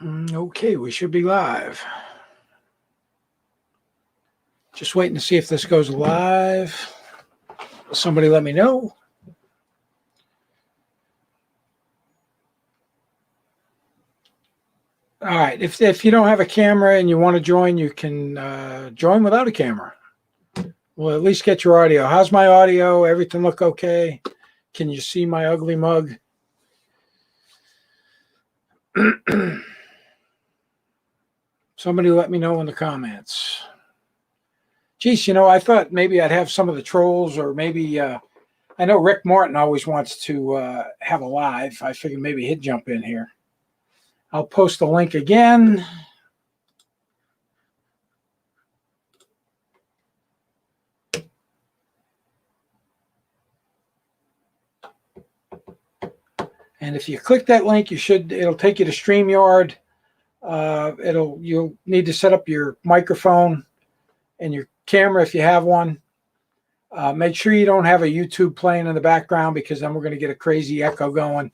Okay, we should be live. Just waiting to see if this goes live. Somebody let me know. All right. If you don't have a camera and you want to join, you can join without a camera. We'll at least get your audio. How's my audio? Everything look okay? Can you see my ugly mug? Somebody let me know in the comments. Geez, I thought maybe I'd have some of the trolls, or maybe I know Rick Martin always wants to have a live. I figured maybe he'd jump in here. I'll post the link again. And if you click that link, it'll take you to StreamYard. You'll need to set up your microphone and your camera if you have one. Make sure you don't have a YouTube playing in the background, because then we're going to get a crazy echo going.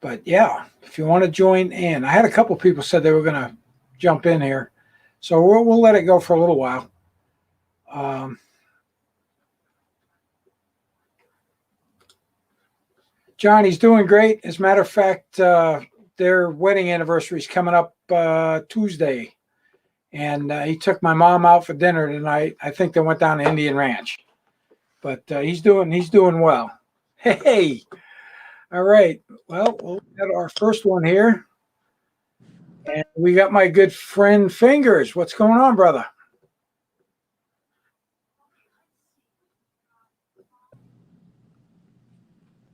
But yeah, if you want to join in, I had a couple people said they were going to jump in here, so we'll let it go for a little while. Johnny's doing great. As a matter of fact, their wedding anniversary is coming up Tuesday, and he took my mom out for dinner tonight. I think they went down to Indian Ranch, but he's doing well. Hey, all right. Well, we'll get our first one here, and we got my good friend Fingers. What's going on, brother?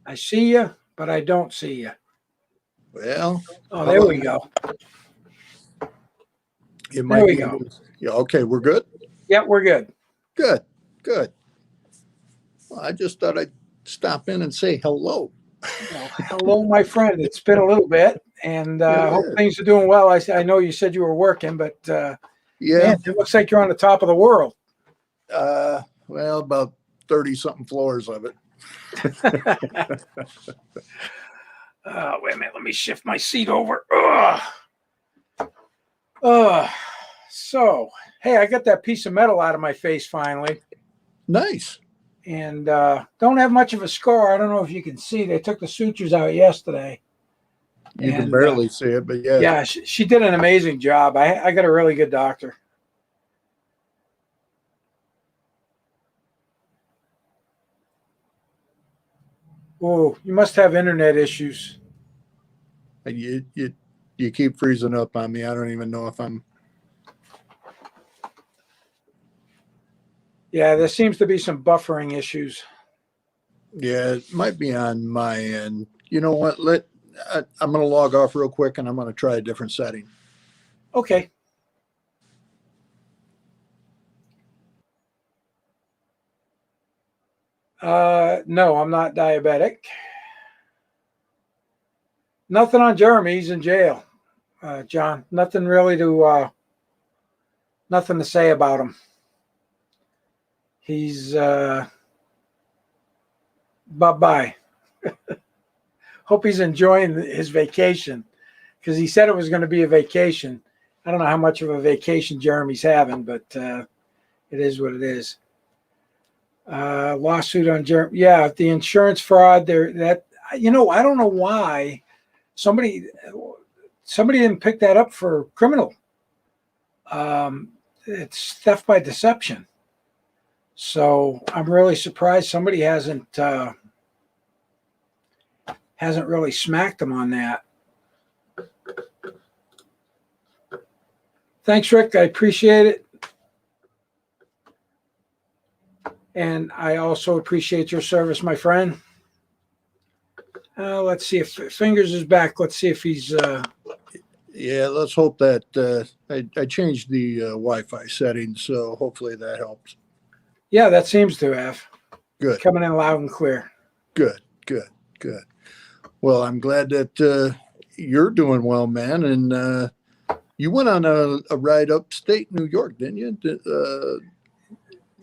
I see you, but I don't see you. Well, oh, there we go. There we go. Yeah, okay, we're good? Yep, we're good. Good. Well, I just thought I'd stop in and say hello. Well, hello, my friend. It's been a little bit, and hope things are doing well. I know you said you were working, but yeah, man, it looks like you're on the top of the world. Well, about 30-something floors of it. Wait a minute. Let me shift my seat over. So, hey, I got that piece of metal out of my face finally. Nice. And don't have much of a scar. I don't know if you can see. They took the sutures out yesterday. You can barely see it, but yeah. Yeah, she did an amazing job. I got a really good doctor. Oh, you must have internet issues. You keep freezing up on me. I don't even know if I'm. Yeah, there seems to be some buffering issues. Yeah, it might be on my end. You know what? I'm going to log off real quick, and I'm going to try a different setting. Okay. No, I'm not diabetic. Nothing on Jeremy. He's in jail, John. Nothing really nothing to say about him. He's bye-bye. Hope he's enjoying his vacation, because he said it was going to be a vacation. I don't know how much of a vacation Jeremy's having, but it is what it is. Lawsuit on Jeremy. Yeah, the insurance fraud there. I don't know why somebody didn't pick that up for criminal. It's theft by deception. So I'm really surprised somebody hasn't really smacked them on that. Thanks, Rick. I appreciate it. And I also appreciate your service, my friend. Let's see if Fingers is back. Let's see if he's... Yeah, let's hope that I changed the Wi-Fi settings, so hopefully that helps. Yeah, that seems to have. Good. Coming in loud and clear. Good. Well, I'm glad that you're doing well, man. And you went on a ride upstate New York, didn't you?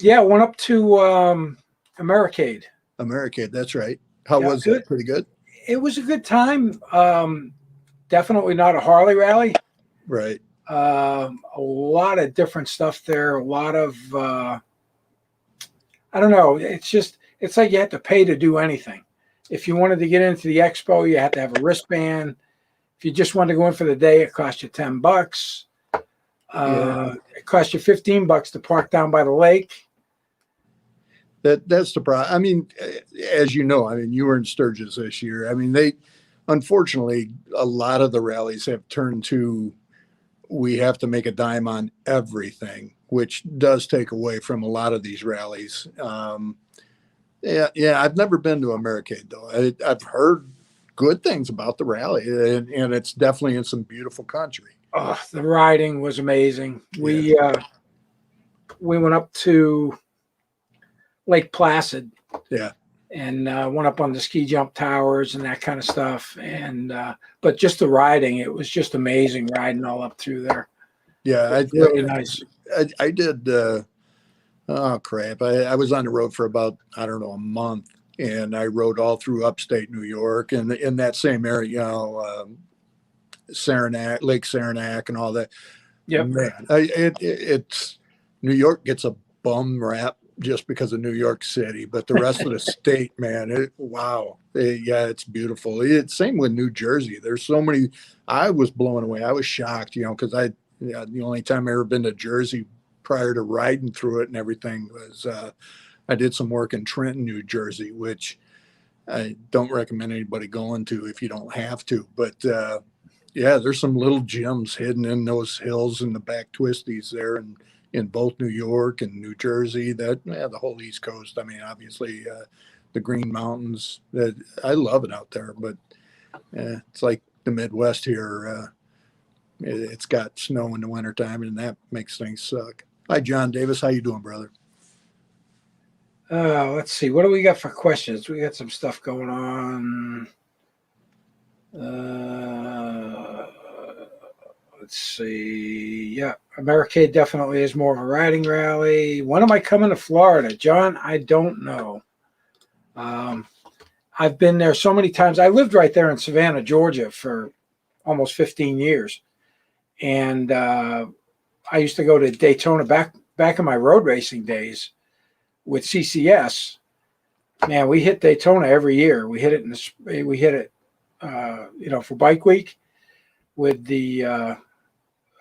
Yeah, went up to Americade. Americade, that's right. How Yeah, was good. that? Pretty good? It was a good time. Definitely not a Harley rally. Right. A lot of different stuff there. A lot of I don't know. It's like you had to pay to do anything. If you wanted to get into the expo, you had to have a wristband. If you just wanted to go in for the day, it cost you $10. Yeah. It cost you $15 to park down by the lake. That's the problem. I mean, as you know, I mean, you were in Sturgis this year. I mean, unfortunately, a lot of the rallies have turned to we have to make a dime on everything, which does take away from a lot of these rallies. Yeah. I've never been to Americade though. I've heard good things about the rally, and it's definitely in some beautiful country. Oh, the riding was amazing. We went up to Lake Placid. Yeah. And went up on the ski jump towers and that kind of stuff. And but just the riding, it was just amazing riding all up through there. Yeah, really nice. I did. Oh crap! I was on the road for about, I don't know, a month, and I rode all through upstate New York and in that same area, Saranac, Lake Saranac, and all that. Yep. Man, it's New York gets a bum rap just because of New York City, but the rest of the state, man, wow. Yeah, it's beautiful. It's same with New Jersey. There's so many. I was blown away. I was shocked, because the only time I ever been to Jersey prior to riding through it and everything was I did some work in Trenton, New Jersey, which I don't recommend anybody going to if you don't have to. But yeah, there's some little gems hidden in those hills and the back twisties there, and in both New York and New Jersey, the whole East Coast. I mean, obviously the Green Mountains. That I love it out there, but it's like the Midwest here. It's got snow in the wintertime, and that makes things suck. Hi, John Davis. How you doing, brother? Let's see. What do we got for questions? We got some stuff going on. Let's see. Yeah, Americade definitely is more of a riding rally. When am I coming to Florida, John? I don't know. I've been there so many times. I lived right there in Savannah, Georgia, for almost 15 years, and I used to go to Daytona back in my road racing days with CCS. Man, we hit Daytona every year. We hit it for Bike Week with the.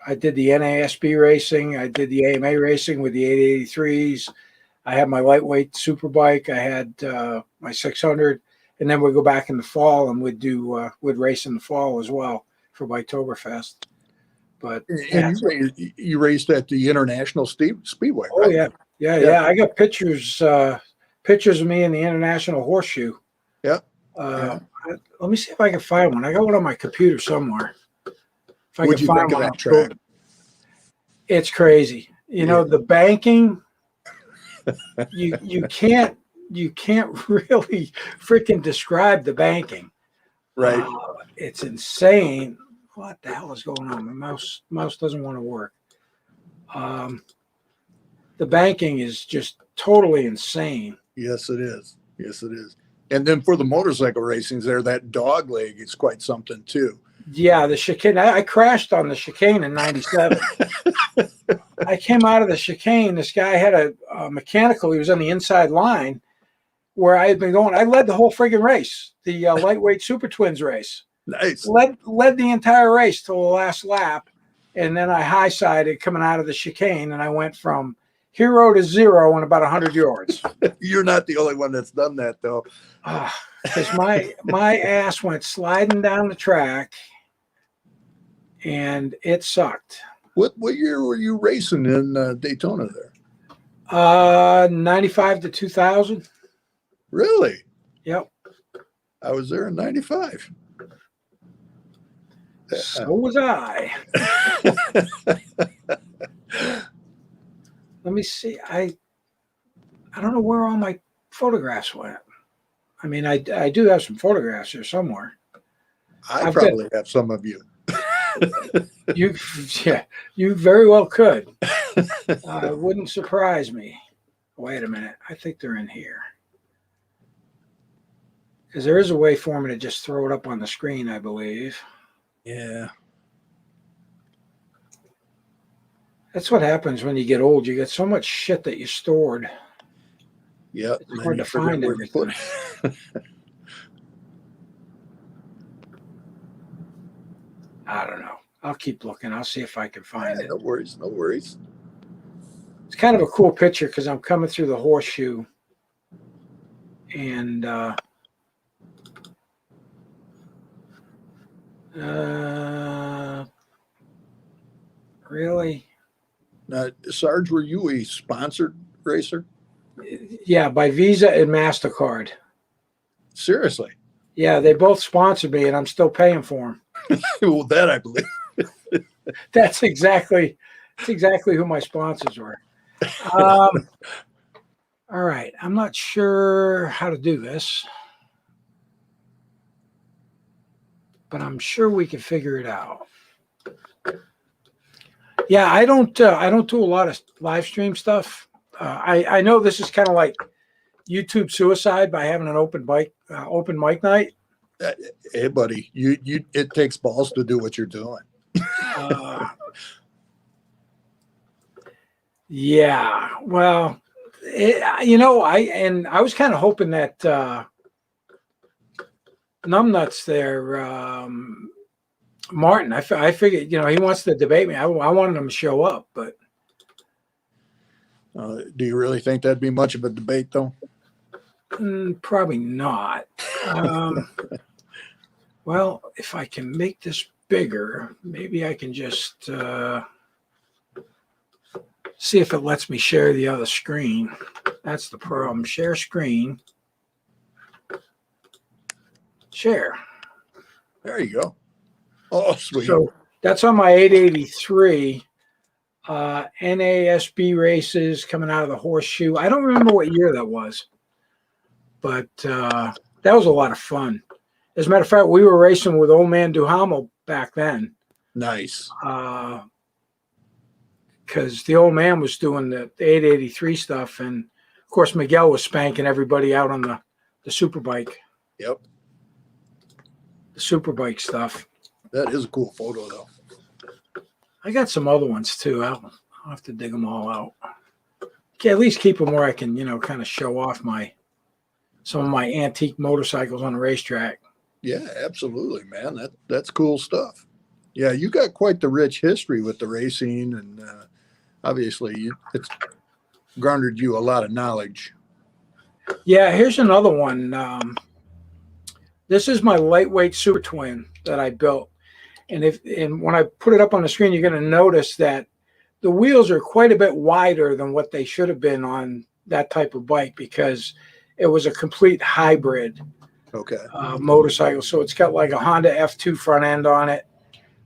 I did the NASB racing. I did the AMA racing with the 883s. I had my lightweight super bike. I had my 600, and then we'd go back in the fall and we'd race in the fall as well for Biketoberfest. But and you raced at the International Speedway, right? Oh yeah. I got pictures of me in the International Horseshoe. Yeah. Let me see if I can find one. I got one on my computer somewhere. If I What'd can you find think of one, that track? it's crazy. The banking. You can't really freaking describe the banking. Right. It's insane. What the hell is going on? My mouse doesn't want to work. The banking is just totally insane. Yes, it is. Yes, it is. And then for the motorcycle racings there, that dog leg is quite something too. Yeah, the chicane. I crashed on the chicane in '97. I came out of the chicane. This guy had a mechanical. He was on the inside line where I had been going. I led the whole friggin' race, the lightweight Super Twins race. Nice. Led the entire race till the last lap, and then I high-sided coming out of the chicane, and I went from hero to zero in about 100 yards. You're not the only one that's done that, though. Because my ass went sliding down the track, and it sucked. What year were you racing in Daytona there? 95 to 2000. Really? Yep. I was there in 95. So was I. Let me see. I don't know where all my photographs went. I mean, I do have some photographs here somewhere. I probably have some of you. You very well could. It wouldn't surprise me. Wait a minute. I think they're in here. Because there is a way for me to just throw it up on the screen, I believe. Yeah. That's what happens when you get old. You get so much shit that you stored. Yeah. It's hard to find everything. I don't know. I'll keep looking. I'll see if I can find it. No worries. No worries. It's kind of a cool picture because I'm coming through the horseshoe. And really? Now, Sarge, were you a sponsored racer? Yeah, by Visa and MasterCard. Seriously? Yeah, they both sponsored me, and I'm still paying for them. Well, that I believe. That's exactly who my sponsors were. All right, I'm not sure how to do this, but I'm sure we can figure it out. Yeah, I don't do a lot of live stream stuff. I know this is kind of like YouTube suicide by having an open mic night. Hey, buddy, you it takes balls to do what you're doing. Yeah, well, I was kind of hoping that Numbnuts there, Martin. I figured, he wants to debate me. I wanted him to show up, but do you really think that'd be much of a debate, though? probably not. Well, if I can make this bigger, maybe I can just see if it lets me share the other screen. That's the problem. Share screen. Share. There you go. Oh, sweet. So that's on my 883 NASB races coming out of the horseshoe. I don't remember what year that was, but that was a lot of fun. As a matter of fact, we were racing with Old Man Duhamel back then. Nice. Because the old man was doing the 883 stuff, and of course Miguel was spanking everybody out on the superbike. Yep. The superbike stuff. That is a cool photo, though. I got some other ones too. I'll have to dig them all out. Okay, at least keep them where I can, kind of show off some of my antique motorcycles on the racetrack. Yeah, absolutely, man. That's cool stuff. Yeah, you got quite the rich history with the racing, and obviously it's garnered you a lot of knowledge. Yeah, here's another one. This is my lightweight Super Twin that I built. And when I put it up on the screen, you're going to notice that the wheels are quite a bit wider than what they should have been on that type of bike because it was a complete hybrid motorcycle. So it's got like a Honda F2 front end on it,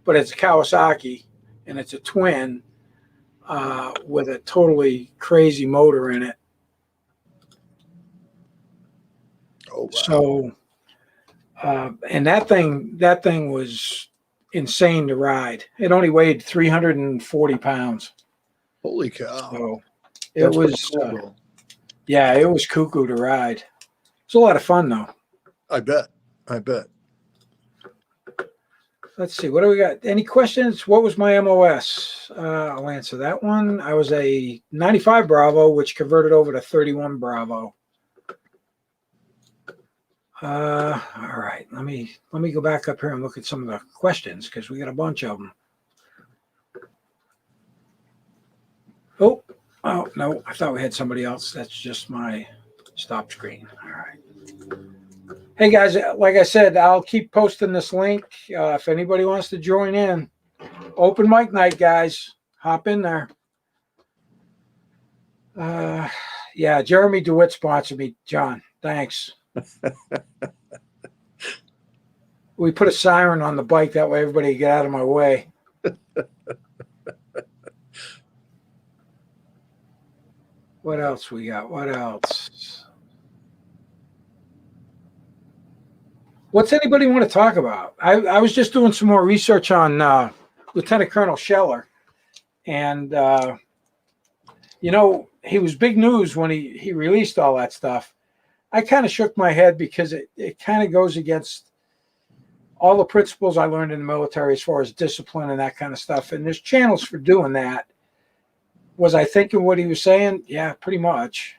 but it's a Kawasaki, and it's a twin with a totally crazy motor in it. Oh, wow. So, and that thing was insane to ride. It only weighed 340 pounds. Holy cow. So it was, cool, it was cuckoo to ride. It's a lot of fun though. I bet. Let's see. What do we got? Any questions? What was my MOS? I'll answer that one. I was a 95 Bravo, which converted over to 31 Bravo. All right. Let me go back up here and look at some of the questions because we got a bunch of them. Oh no! I thought we had somebody else. That's just my stop screen. All right. Hey guys, like I said, I'll keep posting this link. If anybody wants to join in, open mic night, guys, hop in there. Yeah, Jeremy DeWitt sponsored me, John. Thanks. We put a siren on the bike that way everybody can get out of my way. What else we got? What else? What's anybody want to talk about? I was just doing some more research on Lieutenant Colonel Scheller. And, he was big news when he released all that stuff. I kind of shook my head because it kind of goes against all the principles I learned in the military as far as discipline and that kind of stuff. And there's channels for doing that. Was I thinking what he was saying? Yeah, pretty much.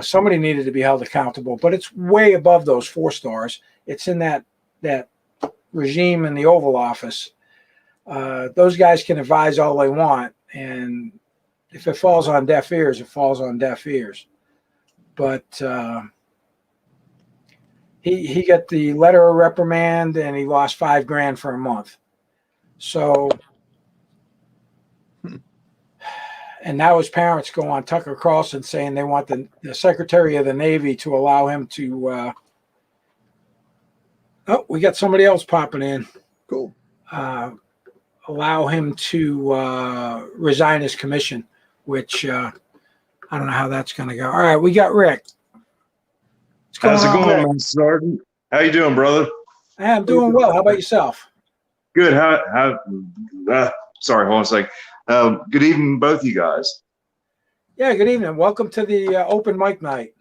Somebody needed to be held accountable, but it's way above those 4 stars. It's in that regime in the Oval Office. Those guys can advise all they want, and if it falls on deaf ears, it falls on deaf ears. But he got the letter of reprimand, and he lost $5,000 for a month. So, and now his parents go on Tucker Carlson saying they want the Secretary of the Navy to allow him to. Oh, we got somebody else popping in. Cool. Allow him to resign his commission, which I don't know how that's going to go. All right, we got Rick. How's it on, going, Rick? man, Sergeant? How you doing, brother? I'm doing well. How about yourself? Good. Sorry, hold on a sec. Good evening, both of you guys. Yeah, good evening. Welcome to the open mic night.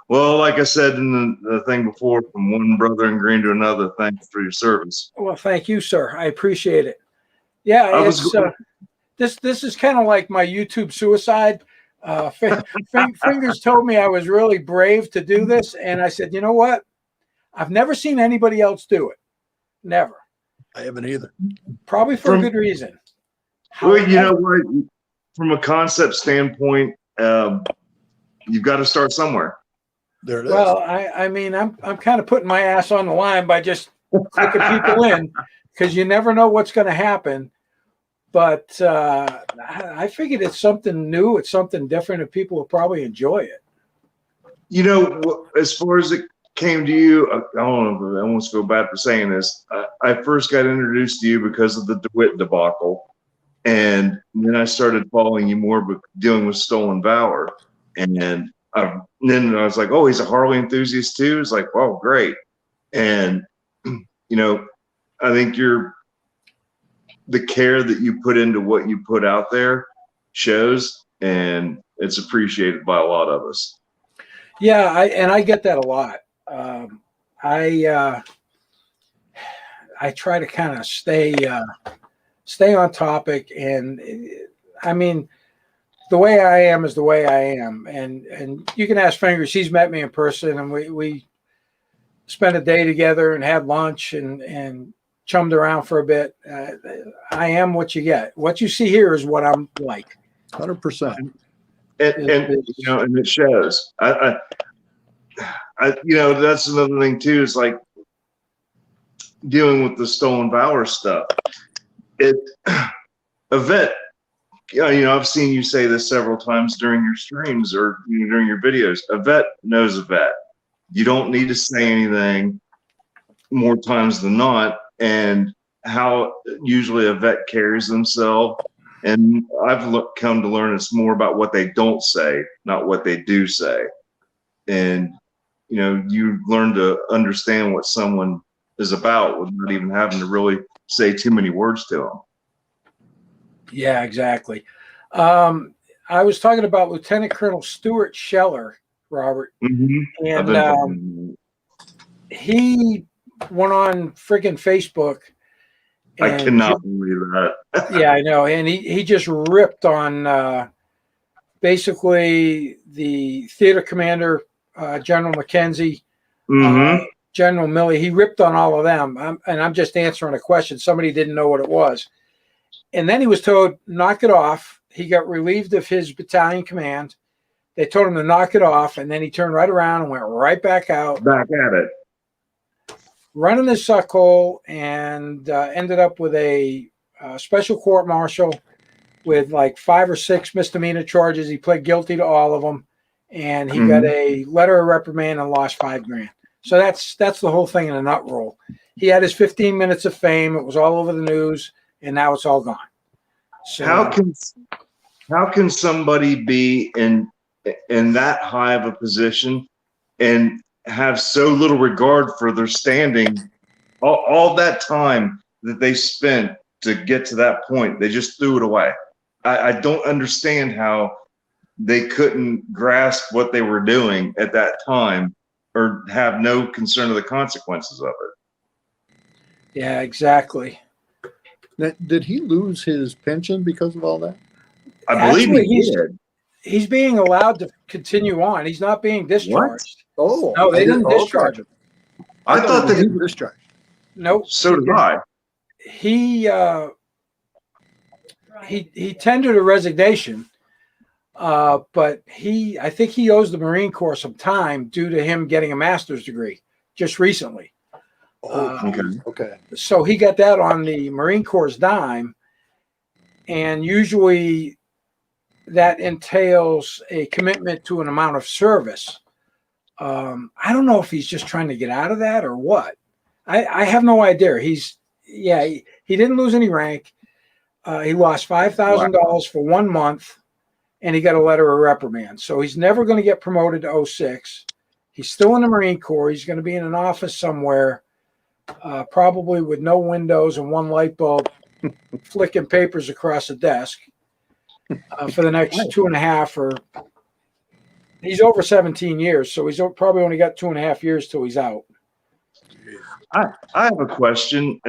Well, like I said in the thing before, from one brother in green to another, thanks for your service. Well, thank you, sir. I appreciate it. Yeah, this is kind of like my YouTube suicide. Fingers told me I was really brave to do this, and I said, you know what? I've never seen anybody else do it. Never. I haven't either. Probably for a good reason. Well, you know what? From a concept standpoint, you've got to start somewhere. There it is. Well, I mean, I'm kind of putting my ass on the line by just clicking people in, because you never know what's going to happen. But I figured it's something new, it's something different, and people will probably enjoy it. You know, as far as it came to you, I don't know, I almost feel bad for saying this. I first got introduced to you because of the DeWitt debacle. And then I started following you more, but dealing with Stolen Valor. And then I was like, oh, he's a Harley enthusiast too. It's like, wow, great. And, you know, I think the care that you put into what you put out there shows, and it's appreciated by a lot of us. Yeah, I get that a lot. I try to kind of stay on topic, and I mean, the way I am is the way I am, and you can ask Fingers. He's met me in person, and we spent a day together and had lunch and chummed around for a bit. I am what you get. What you see here is what I'm like. 100%. And you know, and it shows. I you know, that's another thing too, is like dealing with the Stolen Valor stuff. Yvette, you know, I've seen you say this several times during your streams or during your videos. Yvette knows Yvette. You don't need to say anything more times than not, and how usually Yvette carries themselves. And I've come to learn it's more about what they don't say, not what they do say. And, you know, you learn to understand what someone is about without even having to really say too many words to them. Yeah, exactly. I was talking about Lieutenant Colonel Stuart Scheller, Robert, and he went on friggin' Facebook. I cannot believe that. Yeah, I know. And he just ripped on basically the theater commander, General McKenzie, General Milley. He ripped on all of them. And I'm just answering a question. Somebody didn't know what it was. And then he was told, knock it off. He got relieved of his battalion command. They told him to knock it off. And then he turned right around and went right back out. Back at it. Running his suckhole, and ended up with a special court martial with like 5 or 6 misdemeanor charges. He pled guilty to all of them, and he got a letter of reprimand and lost $5,000. So that's the whole thing in a nut roll. He had his 15 minutes of fame. It was all over the news, and now it's all gone. So how can somebody be in that high of a position and have so little regard for their standing, all that time that they spent to get to that point? They just threw it away. I don't understand how they couldn't grasp what they were doing at that time or have no concern of the consequences of it. Yeah, exactly. Now, did he lose his pension because of all that? I believe Actually, he did. he's being allowed to continue on. He's not being discharged. Oh, No, they didn't okay. discharge him. I thought he was that discharged. Nope. so did I. He tendered a resignation, but I think he owes the Marine Corps some time due to him getting a master's degree just recently. Oh, Okay. okay. So he got that on the Marine Corps' dime, and usually that entails a commitment to an amount of service. I don't know if he's just trying to get out of that or what. I have no idea. He didn't lose any rank. He lost $5,000 for 1 month, and he got a letter of reprimand. So he's never going to get promoted to 06. He's still in the Marine Corps. He's going to be in an office somewhere, probably with no windows and one light bulb, flicking papers across the desk for the next 2.5 or he's over 17 years. So he's probably only got 2.5 years till he's out. I have a question.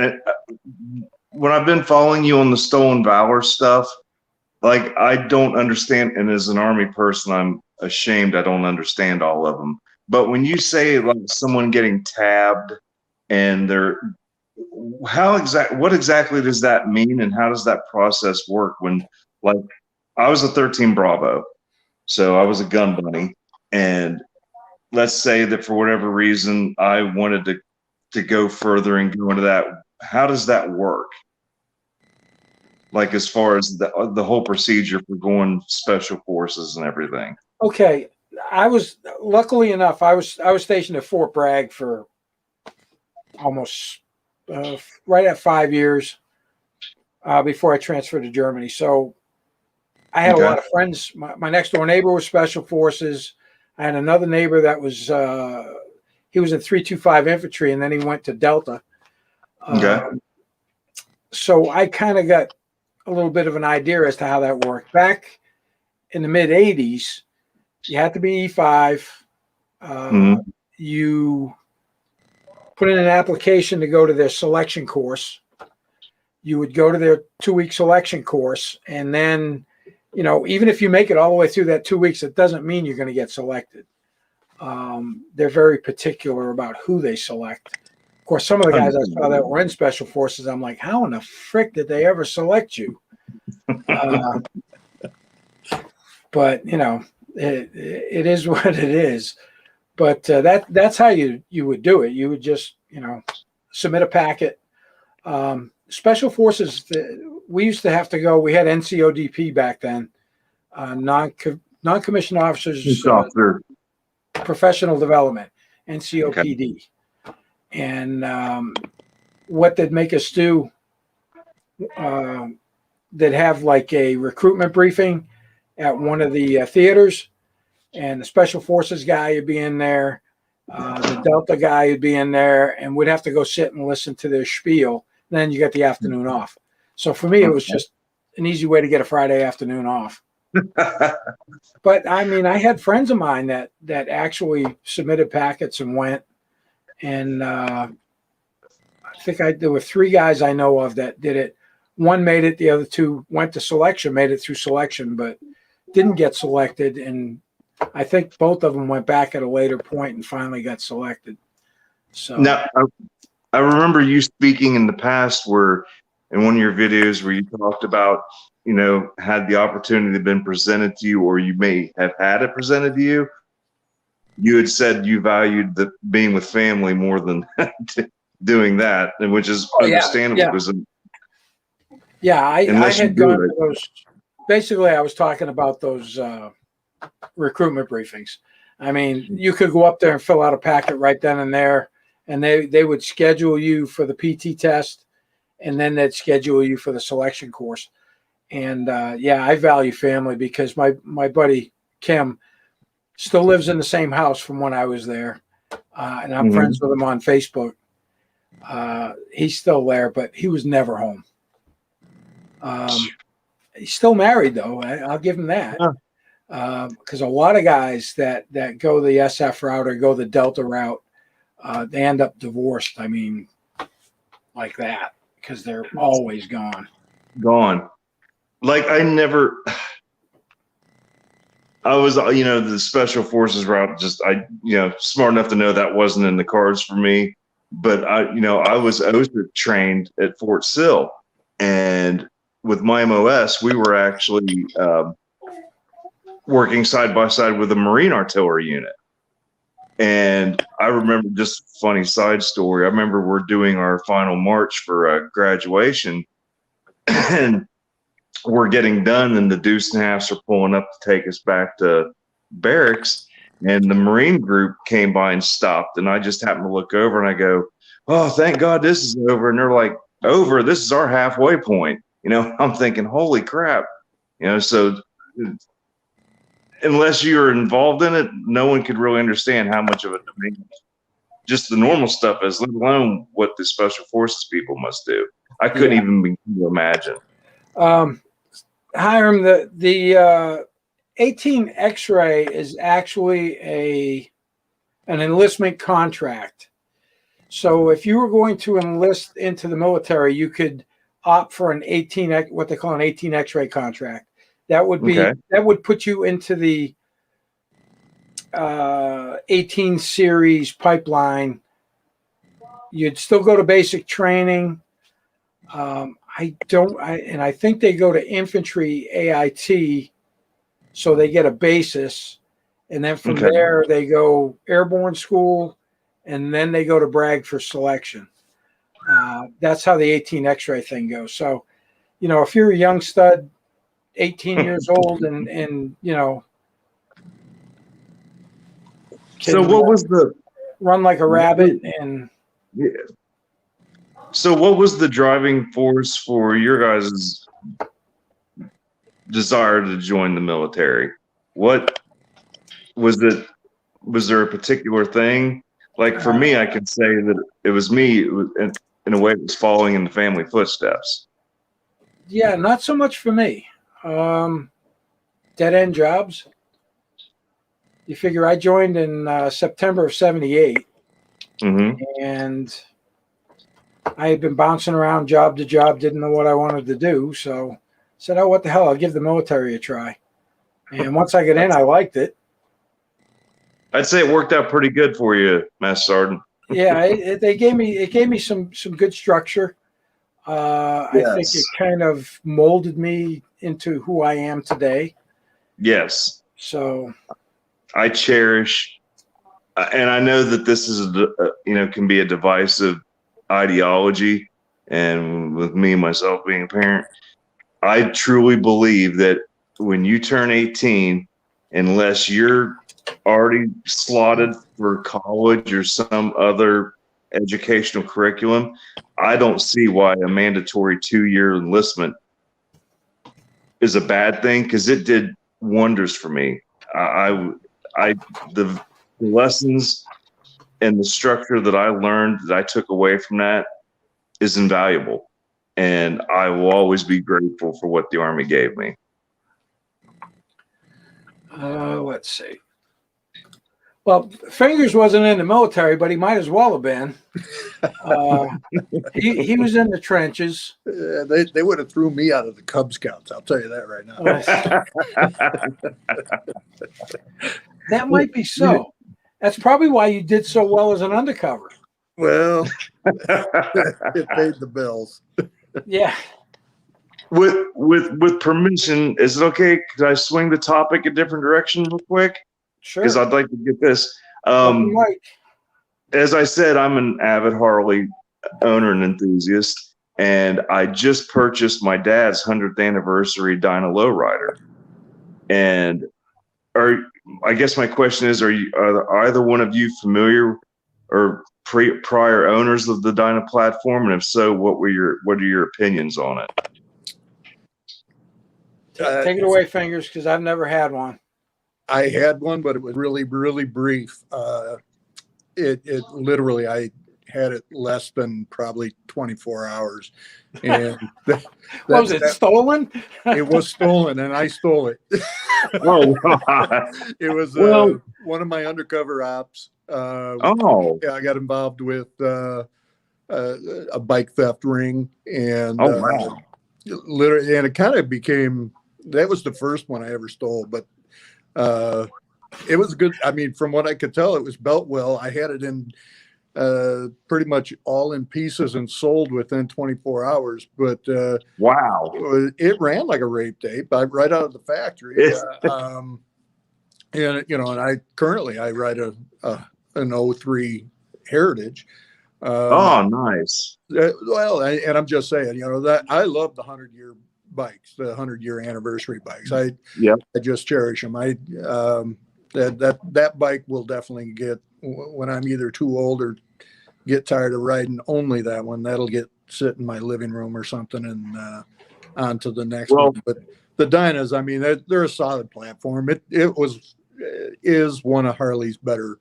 When I've been following you on the stolen valor stuff, like I don't understand, and as an Army person, I'm ashamed I don't understand all of them. But when you say like someone getting tabbed and what exactly does that mean, and how does that process work? When like I was a 13 Bravo, so I was a gun bunny, and let's say that for whatever reason I wanted to go further and go into that. How does that work? Like as far as the whole procedure for going special forces and everything. Okay, luckily enough, I was stationed at Fort Bragg for almost right at 5 years before I transferred to Germany. So I had a lot of friends. My next door neighbor was special forces. I had another neighbor that was he was in 325 infantry, and then he went to Delta. So I kind of got a little bit of an idea as to how that worked. Back in the mid 80s, you had to be E5. You put in an application to go to their selection course. You would go to their 2-week selection course, and then, even if you make it all the way through that 2 weeks, it doesn't mean you're going to get selected. They're very particular about who they select. Of course, some of the guys I saw that were in special forces, I'm like, how in the frick did they ever select you? But it is what it is. But that's how you would do it. You would just submit a packet. Special forces, we used to have to go. We had NCODP back then, non-commissioned officers. Professional development, NCOPD. Okay. And what they'd make us do, they'd have like a recruitment briefing at one of the theaters, and the special forces guy would be in there, the Delta guy would be in there, and we'd have to go sit and listen to their spiel. Then you get the afternoon off. So for me, it was just an easy way to get a Friday afternoon off. But I mean, I had friends of mine that actually submitted packets and went, and I think there were 3 guys I know of that did it. One made it, the other 2 went to selection, made it through selection, but didn't get selected. And I think both of them went back at a later point and finally got selected. So now, I remember you speaking in the past in one of your videos where you talked about, had the opportunity been presented to you, or you may have had it presented to you, you had said you valued being with family more than doing that, and which is understandable. I had gone to those. Basically, I was talking about those recruitment briefings. I mean, you could go up there and fill out a packet right then and there, and they would schedule you for the PT test, and then they'd schedule you for the selection course. And I value family because my buddy Kim still lives in the same house from when I was there, and I'm friends with him on Facebook. He's still there, but he was never home. He's still married though. I'll give him that. Because a lot of guys that go the SF route or go the Delta route, they end up divorced. I mean, like that, because they're always gone. Like I was, the special forces route, smart enough to know that wasn't in the cards for me. But I was OSHA trained at Fort Sill, and with my MOS, we were actually working side by side with a Marine artillery unit. And I remember, just a funny side story. I remember we're doing our final march for graduation, and we're getting done, and the deuce and halves are pulling up to take us back to barracks. And the Marine group came by and stopped, and I just happened to look over and I go, "Oh, thank God this is over." And they're like, "Over? This is our halfway point." I'm thinking, holy crap. So unless you're involved in it, no one could really understand how much of a demand just the normal stuff is, let alone what the special forces people must do. I couldn't even begin to imagine. Hiram, the 18 X-ray is actually an enlistment contract. So if you were going to enlist into the military, you could opt for what they call an 18 X-ray contract. That would be that would put you into the 18 series pipeline. You'd still go to basic training. I think they go to infantry AIT, so they get a basis, and then from there they go airborne school, and then they go to Bragg for selection. That's how the 18 X-ray thing goes. So, if you're a young stud, 18 years old, and so what was the run like a rabbit and so what was the driving force for your guys' desire to join the military? What was it? Was there a particular thing? Like for me, I can say that it was me. It was, in a way, it was following in the family footsteps. Yeah, not so much for me. Dead end jobs. You figure I joined in September of '78, and I had been bouncing around job to job, didn't know what I wanted to do. So I said, "Oh, what the hell? I'll give the military a try." And once I got in, I liked it. I'd say it worked out pretty good for you, Master Sergeant. Yeah, it gave me some good structure. I think it kind of molded me into who I am today. Yes. So I cherish, and I know that this is can be a divisive ideology, and with me myself being a parent, I truly believe that when you turn 18, unless you're already slotted for college or some other educational curriculum, I don't see why a mandatory 2-year enlistment is a bad thing, because it did wonders for me. The lessons and the structure that I learned, that I took away from that, is invaluable, and I will always be grateful for what the Army gave me. Let's see. Well, Fingers wasn't in the military, but he might as well have been. He was in the trenches. They would have threw me out of the Cub Scouts. I'll tell you that right now. That might be so. That's probably why you did so well as an undercover. Well, it paid the bills. Yeah. With permission, is it okay? Could I swing the topic a different direction real quick? Sure. Because I'd like to get this. Mike. As I said, I'm an avid Harley owner and enthusiast, and I just purchased my dad's 100th anniversary Dyna Lowrider. And I guess my question is, are either one of you familiar or prior owners of the Dyna platform? And if so, what are your opinions on it? Take it away, Fingers, because I've never had one. I had one, but it was really, really brief. It literally, I had it less than probably 24 hours. And What was it, stolen? it was stolen, and I stole it. Oh, God. It was Well- one of my undercover ops. Oh, Yeah, I got involved with a bike theft ring, and oh, wow. literally, and it kind of became, that was the first one I ever stole, but it was good. I mean, from what I could tell, it was built well. I had it in pretty much all in pieces and sold within 24 hours, but Wow. it ran like a rape tape right out of the factory. And and I currently ride an 03 Heritage. Oh, nice. Well, and I'm just saying, that I love the 100-year bikes, the 100-year anniversary bikes. I just cherish them. That bike will definitely get, when I'm either too old or get tired of riding only that one, that'll sit in my living room or something, and on to the next one. But the Dynas, I mean, they're a solid platform. It is one of Harley's better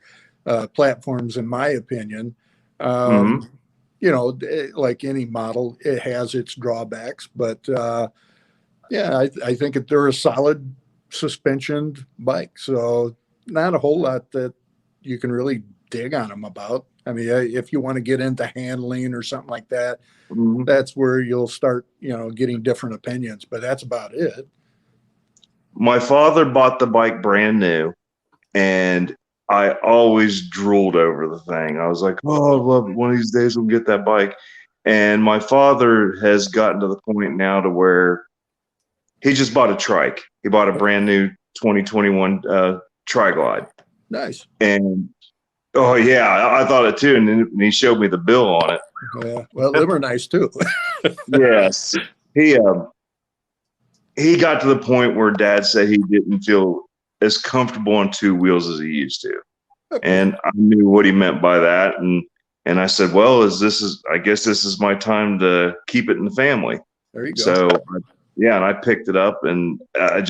platforms, in my opinion. Like any model, it has its drawbacks, but I think they're a solid suspensioned bike. So not a whole lot that you can really dig on them about. I mean, if you want to get into handling or something like that, that's where you'll start, getting different opinions, but that's about it. My father bought the bike brand new, and I always drooled over the thing. I was like, oh, I love it. One of these days we'll get that bike. And my father has gotten to the point now to where he just bought a trike. He bought a brand new 2021 Tri-Glide. Nice. And oh yeah, I thought it too. And then he showed me the bill on it. Yeah, well, them are nice too. Yes. He got to the point where Dad said he didn't feel as comfortable on two wheels as he used to. Okay. And I knew what he meant by that. And I said, well, I guess this is my time to keep it in the family. There you go. So and I picked it up, and I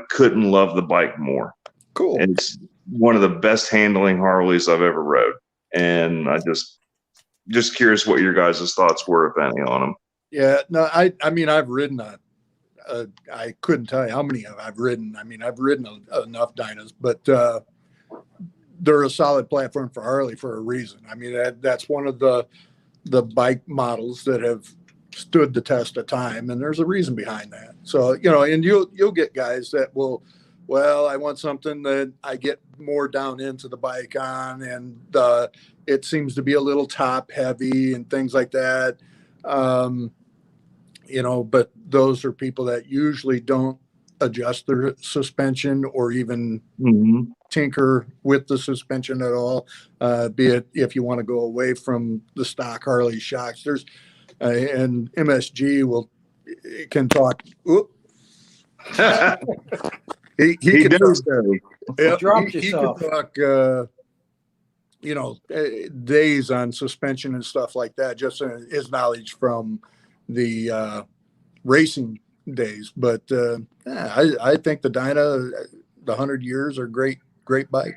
couldn't love the bike more. Cool. And it's one of the best handling Harleys I've ever rode. And I just curious what your guys' thoughts were, if any, on them. Yeah, no, I mean, I've ridden I couldn't tell you how many I've ridden. I mean, I've ridden enough Dynas, but they're a solid platform for Harley for a reason. I mean, that's one of the bike models that have stood the test of time, and there's a reason behind that. So, and you'll get guys that will, well, I want something that I get more down into the bike on, and it seems to be a little top heavy and things like that. But those are people that usually don't adjust their suspension or even tinker with the suspension at all. Be it if you want to go away from the stock Harley shocks. There's and MSG can talk. He can does. Dropped he yourself. can talk. Days on suspension and stuff like that. Just his knowledge from the racing days. But I think the Dyna, the 100 years, are great bike.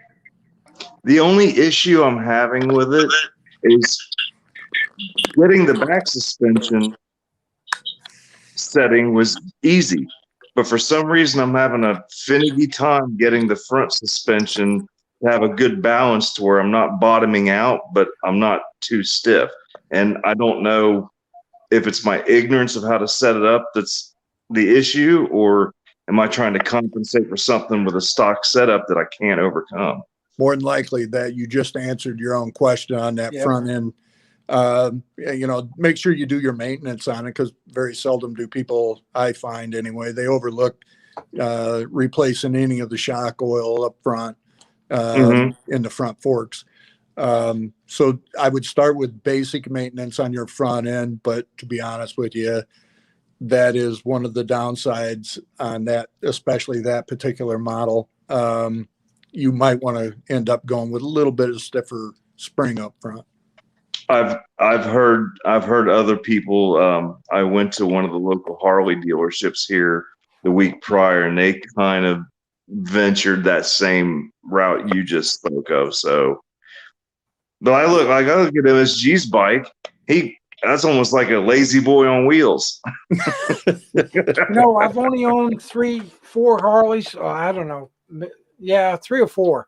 The only issue I'm having with it is getting the back suspension setting was easy, but for some reason I'm having a finicky time getting the front suspension to have a good balance to where I'm not bottoming out, but I'm not too stiff. And I don't know if it's my ignorance of how to set it up that's the issue, or am I trying to compensate for something with a stock setup that I can't overcome? More than likely that you just answered your own question on that front end. Make sure you do your maintenance on it, because very seldom do people, I find anyway, they overlook replacing any of the shock oil up front in the front forks. So I would start with basic maintenance on your front end, but to be honest with you, that is one of the downsides on that, especially that particular model. You might want to end up going with a little bit of stiffer spring up front. I've heard other people. I went to one of the local Harley dealerships here the week prior, and they kind of ventured that same route you just spoke of. So But I look at MSG's bike. That's almost like a lazy boy on wheels. I've only owned 4 Harleys. I don't know. Yeah, 3 or 4.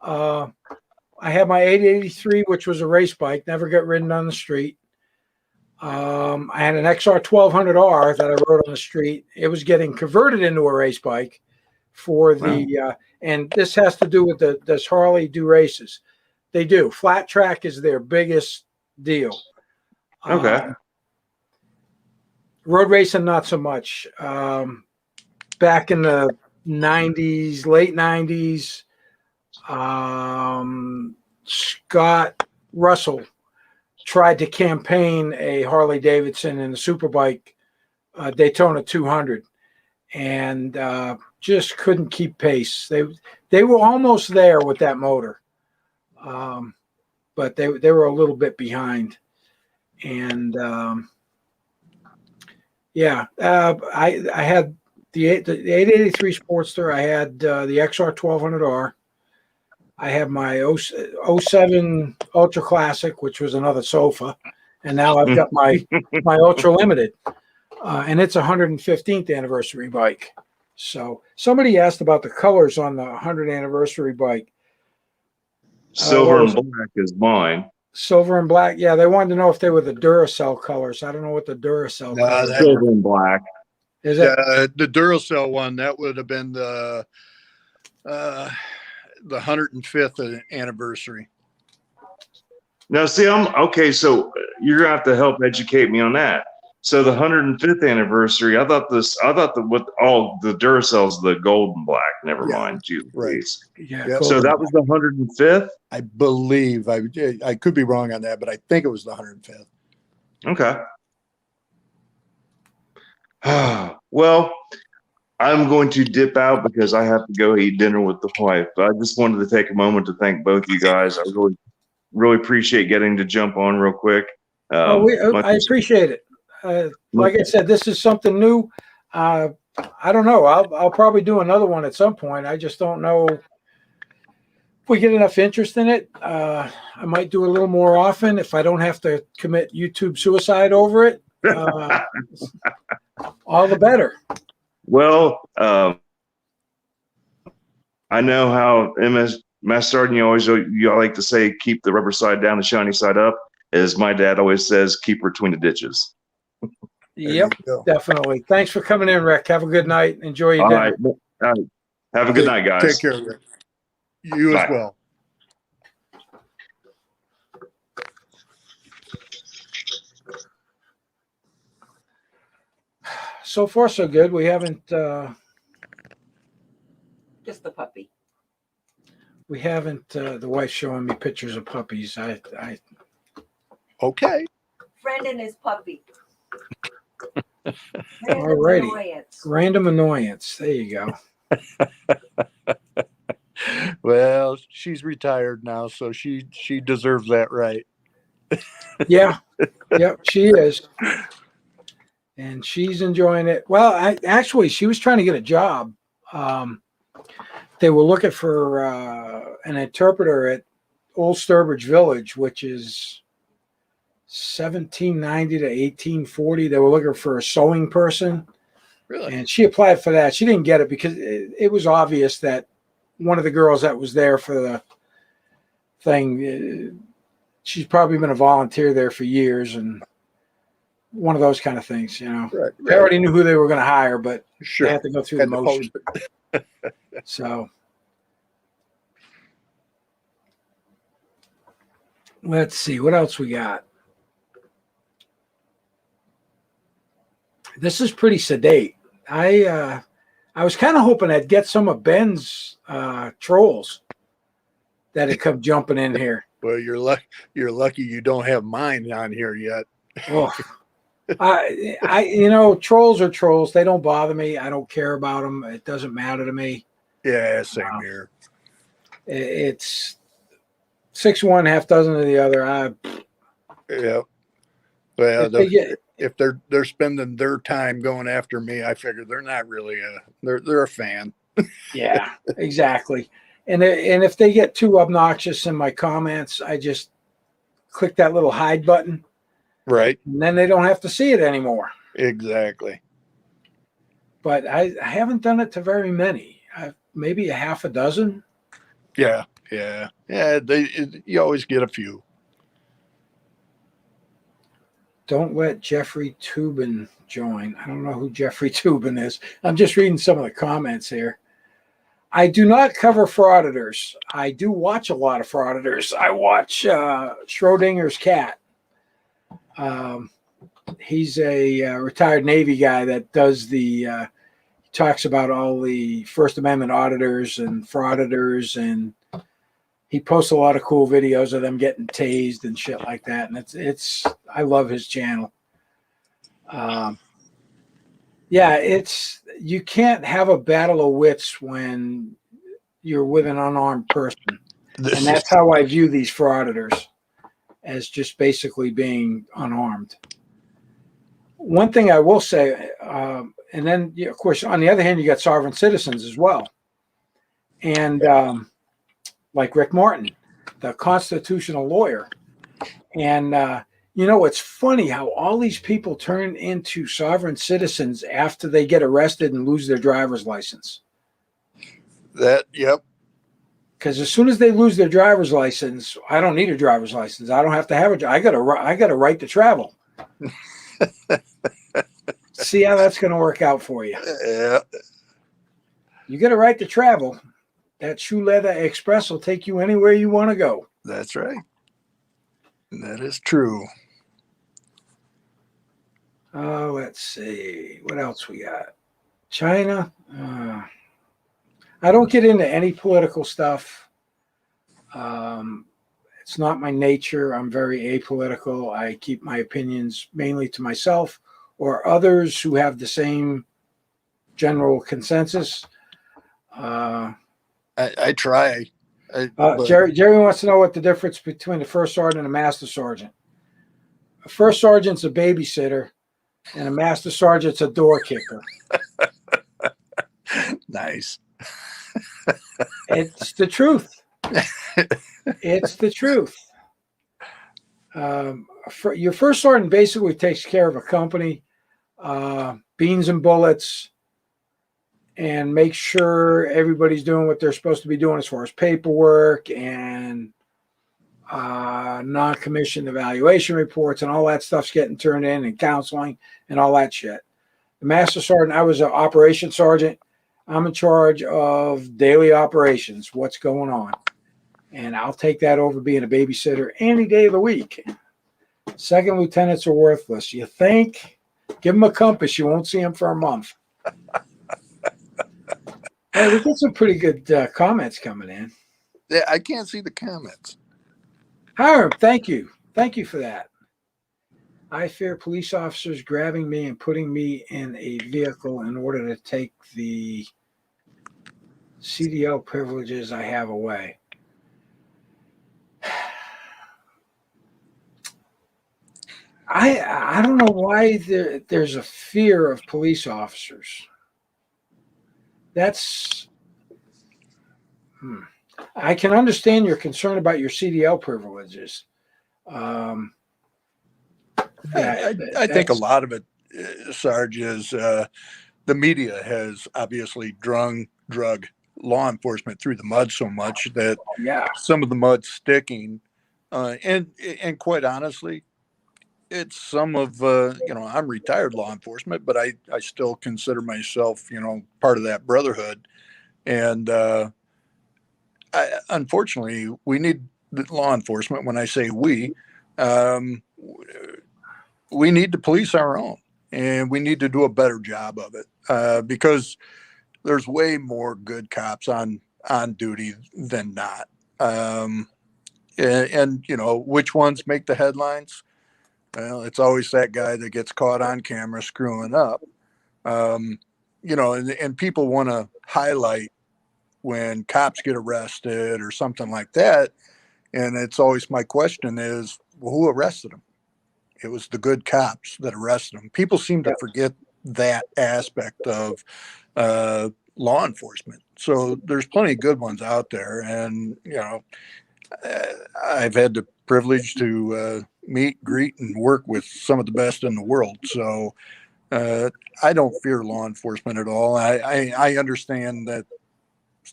I had my 883, which was a race bike, never got ridden on the street. I had an XR 1200R that I rode on the street. It was getting converted into a race bike for the, and this has to do with does Harley do races? They do. Flat track is their biggest deal. Okay. Road racing, not so much. Back in the 90s, late 90s, Scott Russell tried to campaign a Harley Davidson in the Superbike Daytona 200 and just couldn't keep pace. They were almost there with that motor, but they were a little bit behind. And I had the 883 Sportster. I had the XR 1200R. I have my 07 Ultra Classic, which was another sofa, and now I've got my Ultra Limited, and it's a 115th anniversary bike. So somebody asked about the colors on the 100th anniversary bike. Silver and black is mine. Silver and black. Yeah, they wanted to know if they were the Duracell colors. I don't know what the Duracell colors are. Silver and black. Is it? The Duracell one, that would have been the 105th anniversary. Now, see, so you're gonna have to help educate me on that. So the 105th anniversary, I thought the Duracells, the gold and black. Never mind, Jesus. Right. Yeah. Yep. So that was the 105th. I believe I could be wrong on that, but I think it was the 105th. Okay. Well, I'm going to dip out because I have to go eat dinner with the wife. But I just wanted to take a moment to thank both you guys. I really, really appreciate getting to jump on real quick. I appreciate it. Like I said, this is something new. I don't know. I'll probably do another one at some point. I just don't know if we get enough interest in it. I might do a little more often if I don't have to commit YouTube suicide over it. All the better. Well, I know how Master Sergeant, you like to say, keep the rubber side down, the shiny side up. As my dad always says, keep her between the ditches. Yep, definitely. Thanks for coming in, Rick. Have a good night. Enjoy your dinner. All right. Have a good night, guys. Take care, Rick. You Bye. as well. So far, so good. We haven't Just the puppy. the wife's showing me pictures of puppies. Okay. Friend and his puppy. Alrighty. Random annoyance. There you go. Well, she's retired now, so she deserves that right. Yeah. Yep, she is. And she's enjoying it. Well, she was trying to get a job. They were looking for an interpreter at Old Sturbridge Village, which is 1790 to 1840. They were looking for a sewing person. Really? And she applied for that. She didn't get it because it was obvious that one of the girls that was there for the thing, she's probably been a volunteer there for years and one of those kind of things, Right. They already knew who they were going to hire, but Sure. they had to go through the motion. So let's see what else we got. This is pretty sedate. I was kind of hoping I'd get some of Ben's trolls that had come jumping in here. Well, you're lucky you don't have mine on here yet. Oh, trolls are trolls. They don't bother me. I don't care about them. It doesn't matter to me. Yeah, same here. It's 6 one, half dozen of the other. Yeah. Well, If if they're spending their time going after me, I figure they're not really they're a fan. yeah, exactly. And if they get too obnoxious in my comments, I just click that little hide button, Right. and then they don't have to see it anymore. Exactly. But I haven't done it to very many. Maybe a half a dozen. Yeah. Yeah. Yeah. You always get a few. Don't let Jeffrey Tubin join. I don't know who Jeffrey Tubin is. I'm just reading some of the comments here. I do not cover frauditors. I do watch a lot of frauditors. I watch Schrodinger's cat. He's a retired Navy guy that does talks about all the First Amendment auditors and frauditors, and he posts a lot of cool videos of them getting tased and shit like that. And I love his channel. You can't have a battle of wits when you're with an unarmed person. And that's how I view these frauditors, as just basically being unarmed. One thing I will say, and then, of course, on the other hand, you got sovereign citizens as well. And like Rick Martin, the constitutional lawyer. And, it's funny how all these people turn into sovereign citizens after they get arrested and lose their driver's license. Yep. Because as soon as they lose their driver's license, I don't need a driver's license. I don't have to have it. I got a right to travel. See how that's going to work out for you. Yeah. You get a right to travel. That Shoe Leather Express will take you anywhere you want to go. That's right. That is true. Let's see. What else we got? China. I don't get into any political stuff. It's not my nature. I'm very apolitical. I keep my opinions mainly to myself or others who have the same general consensus. I try. Jerry wants to know what the difference between a first sergeant and a master sergeant. A first sergeant's a babysitter, and a master sergeant's a door kicker. Nice. It's the truth. It's the truth. Your first sergeant basically takes care of a company, beans and bullets, and make sure everybody's doing what they're supposed to be doing as far as paperwork and non-commissioned evaluation reports and all that stuff's getting turned in, and counseling and all that shit. The master sergeant, I was an operations sergeant. I'm in charge of daily operations, what's going on. And I'll take that over being a babysitter any day of the week. Second lieutenants are worthless. You think? Give them a compass. You won't see them for a month. Hey, we got some pretty good comments coming in. Yeah, I can't see the comments. Hiram, thank you. Thank you for that. I fear police officers grabbing me and putting me in a vehicle in order to take the CDL privileges I have away. I don't know why there's a fear of police officers. I can understand your concern about your CDL privileges. I think a lot of it, Sarge, is the media has obviously drug law enforcement through the mud so much that some of the mud's sticking. And quite honestly, it's some of, I'm retired law enforcement, but I still consider myself, part of that brotherhood. And unfortunately, we need law enforcement. When I say we need to police our own, and we need to do a better job of it because there's way more good cops on duty than not. And which ones make the headlines? Well, it's always that guy that gets caught on camera screwing up. And people want to highlight when cops get arrested or something like that. And it's always my question is, well, who arrested them? It was the good cops that arrested them. People seem to forget that aspect of law enforcement. So there's plenty of good ones out there. And, I've had the privilege to meet, greet, and work with some of the best in the world. So I don't fear law enforcement at all. I understand that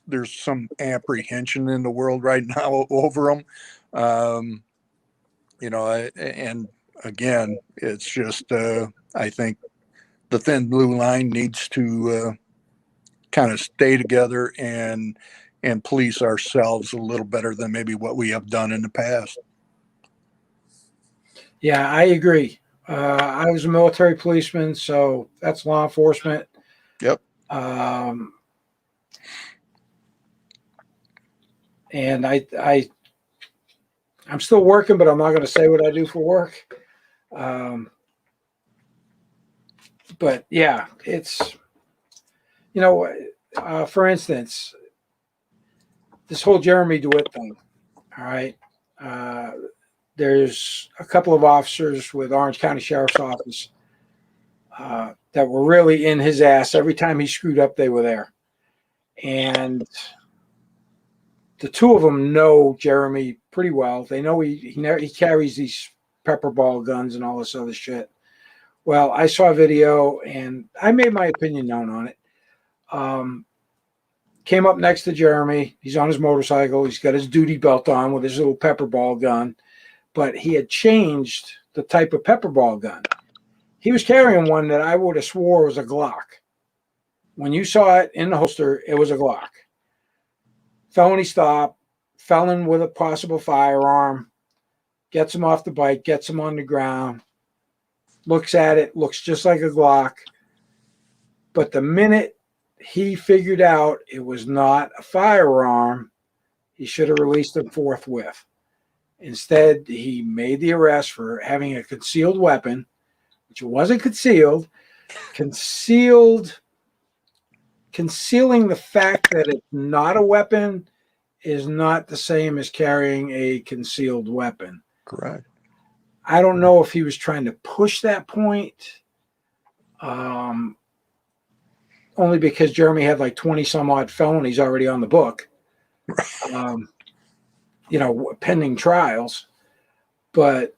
there's some apprehension in the world right now over them. And again, it's just, I think the thin blue line needs to kind of stay together and police ourselves a little better than maybe what we have done in the past. Yeah, I agree. I was a military policeman, so that's law enforcement. Yep. And I'm still working, but I'm not going to say what I do for work. But yeah, it's, for instance, this whole Jeremy DeWitt thing. All right. There's a couple of officers with Orange County Sheriff's Office that were really in his ass. Every time he screwed up, they were there. And the two of them know Jeremy pretty well. They know he carries these pepper ball guns and all this other shit. Well, I saw a video and I made my opinion known on it. Came up next to Jeremy. He's on his motorcycle. He's got his duty belt on with his little pepper ball gun, but he had changed the type of pepper ball gun. He was carrying one that I would have swore was a Glock. When you saw it in the holster, it was a Glock. Felony stop, felon with a possible firearm, gets him off the bike, gets him on the ground, looks at it, looks just like a Glock. But the minute he figured out it was not a firearm, he should have released him forthwith. Instead, he made the arrest for having a concealed weapon, which wasn't concealed, concealing the fact that it's not a weapon is not the same as carrying a concealed weapon. Correct. I don't know if he was trying to push that point, only because Jeremy had like 20 some odd felonies already on the book, pending trials. But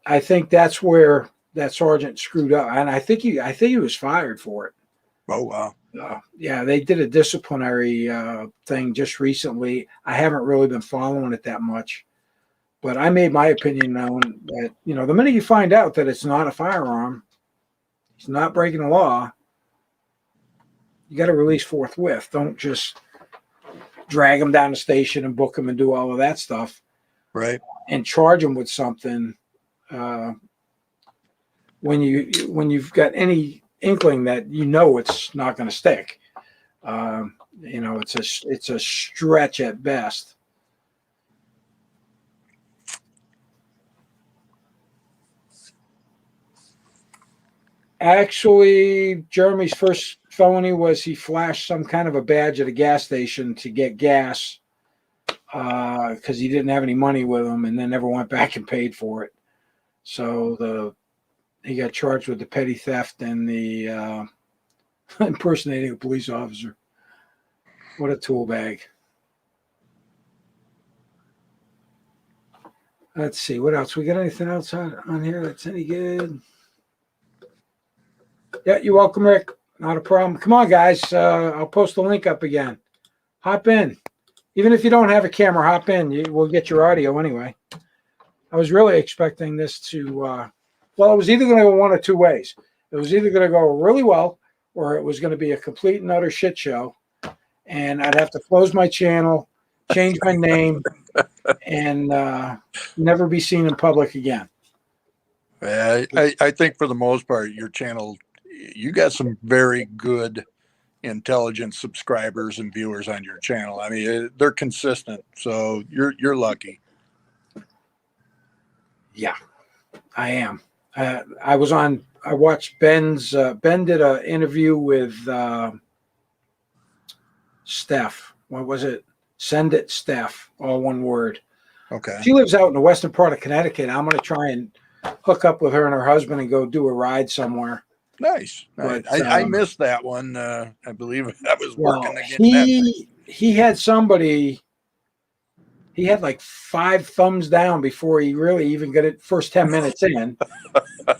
I think that's where that sergeant screwed up. And I think he was fired for it. Oh, wow. Yeah, they did a disciplinary thing just recently. I haven't really been following it that much, but I made my opinion known that, the minute you find out that it's not a firearm, he's not breaking the law, you got to release forthwith. Don't just drag him down the station and book him and do all of that stuff. Right. And charge him with something when you've got any inkling that it's not going to stick. It's a stretch at best. Actually, Jeremy's first felony was he flashed some kind of a badge at a gas station to get gas because he didn't have any money with him, and then never went back and paid for it. So he got charged with the petty theft and the impersonating a police officer. What a tool bag. Let's see. What else? We got anything else on here that's any good? Yeah, you're welcome, Rick. Not a problem. Come on, guys. I'll post the link up again. Hop in. Even if you don't have a camera, hop in. We'll get your audio anyway. I was really expecting this to, it was either going to go one of two ways. It was either going to go really well or it was going to be a complete and utter shit show. And I'd have to close my channel, change my name, and never be seen in public again. I think for the most part, your channel, you got some very good, intelligent subscribers and viewers on your channel. I mean, they're consistent, so you're lucky. Yeah, I am. I watched Ben's. Ben did an interview with Steph. What was it? Send It Steph, all one word. Okay. She lives out in the western part of Connecticut. I'm going to try and hook up with her and her husband and go do a ride somewhere. Nice. But, I missed that one. I believe I was working again. He had somebody he had like 5 thumbs down before he really even got it first 10 minutes in.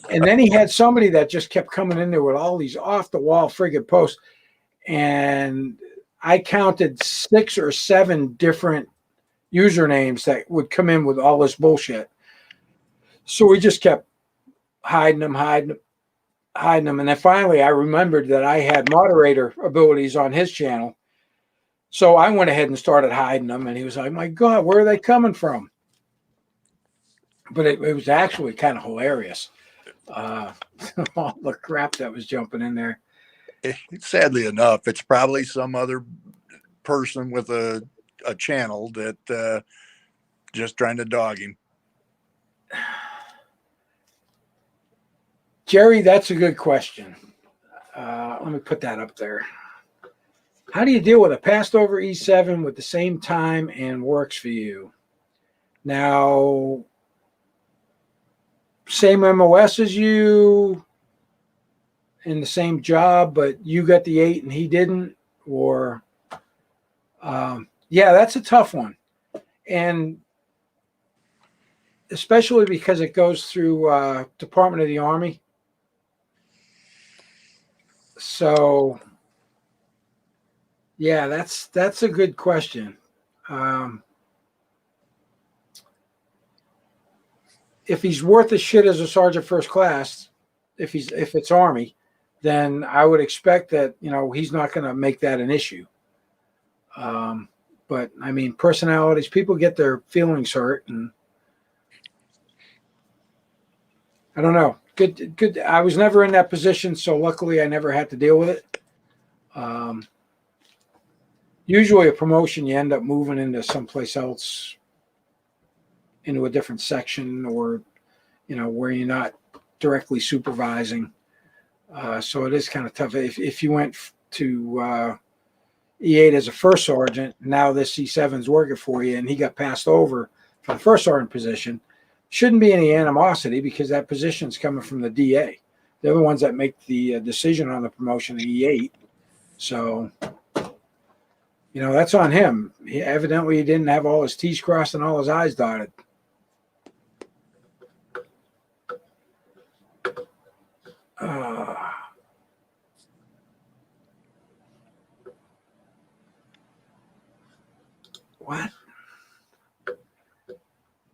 And then he had somebody that just kept coming in there with all these off the wall friggin' posts. And I counted 6 or 7 different usernames that would come in with all this bullshit. So we just kept hiding them. And then finally I remembered that I had moderator abilities on his channel. So I went ahead and started hiding them. And he was like, my God, where are they coming from? But it was actually kind of hilarious. All the crap that was jumping in there. Sadly enough, it's probably some other person with a channel that just trying to dog him. Jerry, that's a good question. Let me put that up there. How do you deal with a passed over E7 with the same time and works for you? Now, same MOS as you in the same job, but you got the 8 and he didn't, or yeah, that's a tough one. And especially because it goes through Department of the Army. So yeah, that's a good question. If he's worth a shit as a sergeant first class, if it's Army, then I would expect that, he's not going to make that an issue. But I mean, personalities, people get their feelings hurt, and I don't know. Good. I was never in that position, so luckily I never had to deal with it. Usually a promotion, you end up moving into someplace else, into a different section, or, where you're not directly supervising. So it is kind of tough. If you went to E8 as a first sergeant, now this E7's working for you, and he got passed over for the first sergeant position, shouldn't be any animosity because that position's coming from the DA. They're the ones that make the decision on the promotion to E8. So, that's on him. He didn't have all his T's crossed and all his I's dotted. What?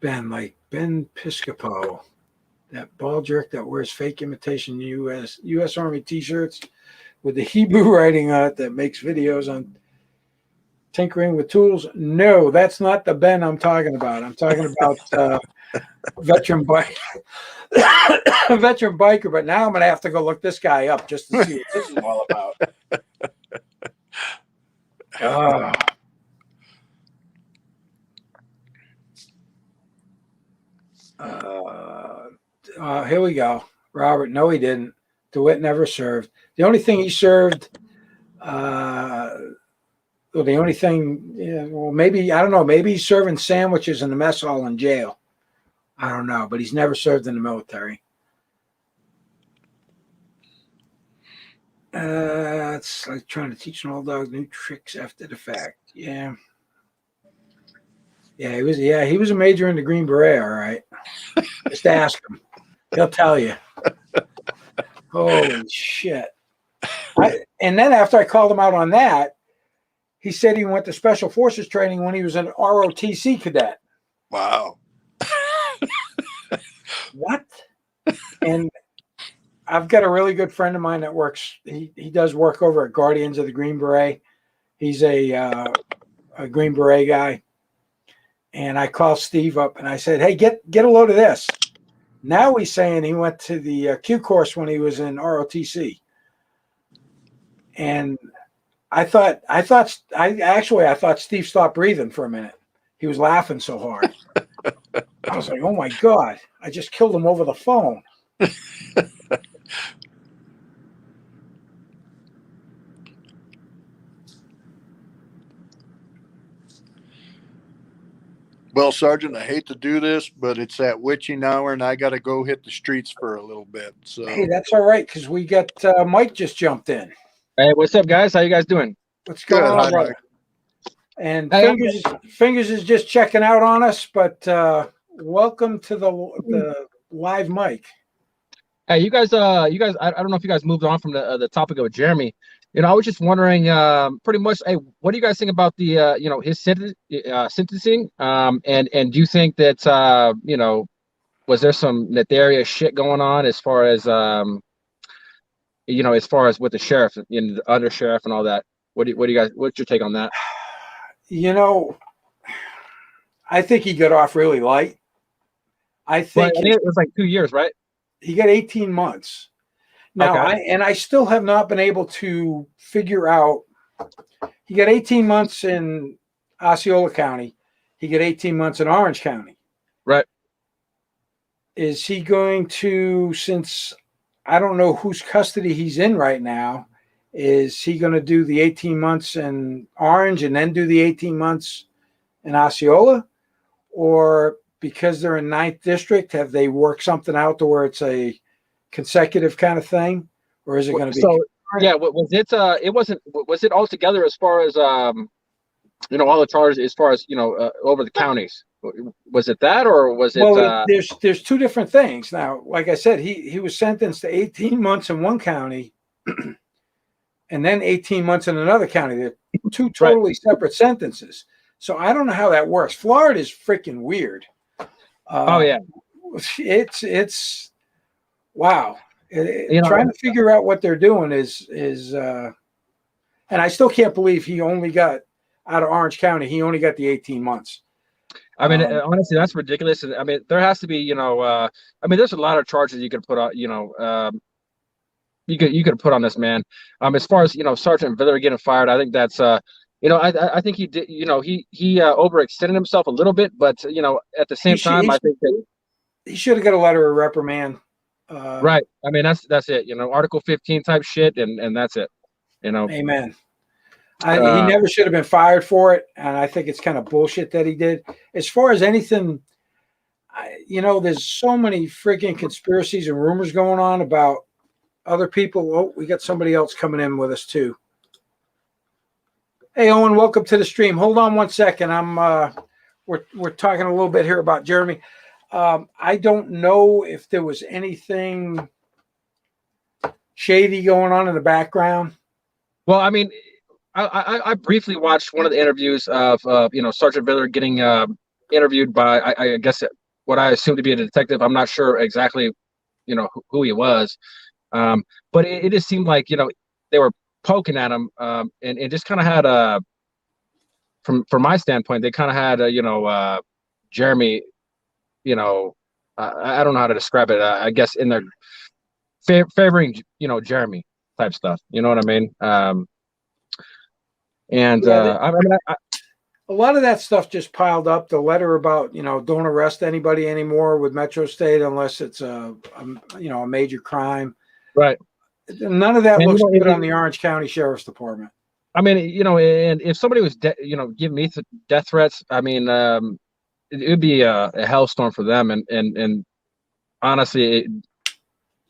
Ben Piscopo, that ball jerk that wears fake imitation U.S. Army T-shirts with the Hebrew writing on it that makes videos on tinkering with tools. No, that's not the Ben I'm talking about. I'm talking about veteran biker. Veteran biker. But now I'm going to have to go look this guy up just to see what this is all about. Here we go. Robert, no, he didn't. DeWitt never served. The only thing he served, maybe, I don't know, maybe he's serving sandwiches in the mess hall in jail. I don't know, but he's never served in the military. It's like trying to teach an old dog new tricks after the fact. Yeah. Yeah, he was a major in the Green Beret, all right. Just ask him. He'll tell you. Holy shit. And then after I called him out on that, he said he went to Special Forces training when he was an ROTC cadet. Wow. What? And I've got a really good friend of mine that works. He does work over at Guardians of the Green Beret. He's a Green Beret guy. And I called Steve up and I said, hey, get a load of this. Now he's saying he went to the Q course when he was in ROTC. And I thought Steve stopped breathing for a minute. He was laughing so hard. I was like, oh my God, I just killed him over the phone. Well, Sergeant, I hate to do this, but it's that witching hour, and I got to go hit the streets for a little bit. So, Hey, that's all right, because we got Mike just jumped in. Hey, what's up, guys? How you guys doing? What's going Good, on, hi, brother? And Hey, Fingers is just checking out on us, but welcome to the live mic. hey, you guys, I don't know if you guys moved on from the topic of Jeremy. I was just wondering, pretty much, hey, what do you guys think about the, his sentencing? And do you think that, was there some nefarious shit going on as far as, as far as with the sheriff and the under sheriff and all that? What do you guys? What's your take on that? I think he got off really light. I Well, think I think it was like 2 years, right? he got 18 months. Now, Okay. I still have not been able to figure out. He got 18 months in Osceola County. He got 18 months in Orange County. Right. Is he going to, since I don't know whose custody he's in right now, is he going to do the 18 months in Orange and then do the 18 months in Osceola? Or because they're in 9th District, have they worked something out to where it's a consecutive kind of thing? Or is it going to be? So, yeah, was it, was it all together as far as, all the charges as far as, over the counties? Was it that, or was it? Well, there's two different things. Now, like I said, he was sentenced to 18 months in one county and then 18 months in another county. They're two totally separate sentences. So I don't know how that works. Florida is freaking weird. Oh yeah, it's wow. Trying to figure out what they're doing is and I still can't believe he only got out of Orange County. He only got the 18 months. I mean, honestly, that's ridiculous. I mean, there has to be, there's a lot of charges you could put on, you could put on this man. As far as Sergeant Viller getting fired, I think that's I think he did, he overextended himself a little bit, but at the same time, I think that he should have got a letter of reprimand. Right. I mean, that's it. Article 15 type shit, and that's it. Amen. He never should have been fired for it, and I think it's kind of bullshit that he did. As far as anything, there's so many freaking conspiracies and rumors going on about other people. Oh, we got somebody else coming in with us too. Hey, Owen, welcome to the stream. Hold on one second. We're talking a little bit here about Jeremy. I don't know if there was anything shady going on in the background. Well, I mean, I briefly watched one of the interviews of Sergeant Viller getting interviewed by I guess what I assume to be a detective. I'm not sure exactly who he was, but it just seemed like they were poking at him, and just kind of had a from my standpoint, they kind of had Jeremy, I don't know how to describe it. I guess in their favoring Jeremy type stuff. You know what I mean? A lot of that stuff just piled up. The letter about don't arrest anybody anymore with Metro State unless it's a major crime. Right. None of that looks good on the Orange County Sheriff's Department. I mean, and if somebody was giving me death threats, I mean, it would be a hellstorm for them. And honestly,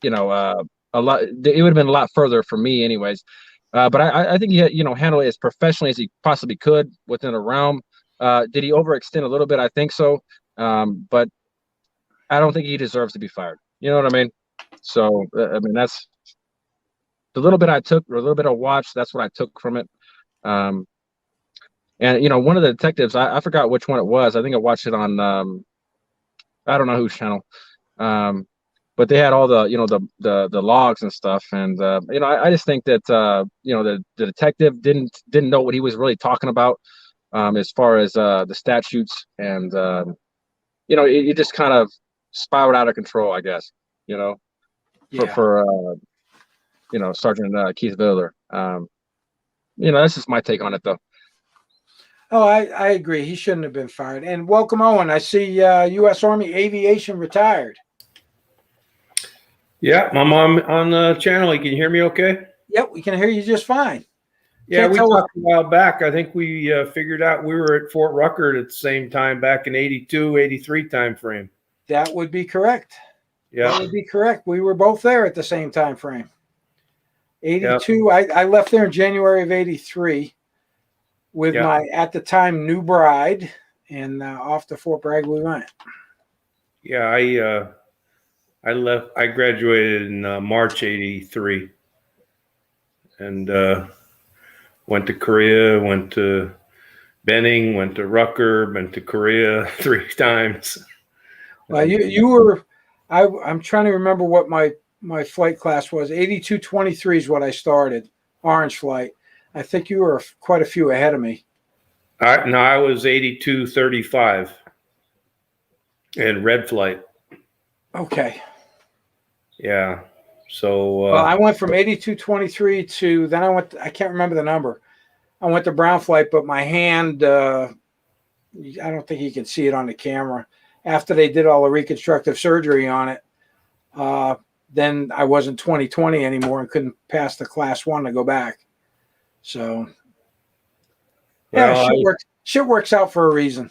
a lot. It would have been a lot further for me, anyways. But I think he handled it as professionally as he possibly could within a realm. Did he overextend a little bit? I think so. But I don't think he deserves to be fired. You know what I mean? So I mean, that's the little bit I took, or a little bit I watched. That's what I took from it. And one of the detectives, I forgot which one it was. I think I watched it on I don't know whose channel. But they had all the the logs and stuff, and I just think that the detective didn't know what he was really talking about as far as the statutes, and it just kind of spiraled out of control, I guess. For Sergeant Keith Viller. That's just my take on it, though. Oh, I agree. He shouldn't have been fired. And welcome, Owen. I see U.S. Army Aviation retired. Yeah, I'm on the channel. You can hear me okay? Yep, we can hear you just fine. Yeah, we talked a while back. I think we figured out we were at Fort Rucker at the same time back in 82, 83 time frame. That would be correct. Yeah. That would be correct. We were both there at the same time frame. 82, yep. I left there in January of 83. with Yeah. my, at the time, new bride, and off to Fort Bragg we went. Yeah, I left. I graduated in March '83, and went to Korea. Went to Benning. Went to Rucker. Went to Korea 3 times. Well, you were, I'm trying to remember what my flight class was. 8223 is what I started, orange flight. I think you were quite a few ahead of me. I was 8235 and red flight. Okay. Yeah. So Well, I went from 8223 to, then I can't remember the number. I went to brown flight, but my hand, I don't think you can see it on the camera. After they did all the reconstructive surgery on it, then I wasn't 2020 anymore and couldn't pass the class 1 to go back. So, yeah, well, shit works out for a reason.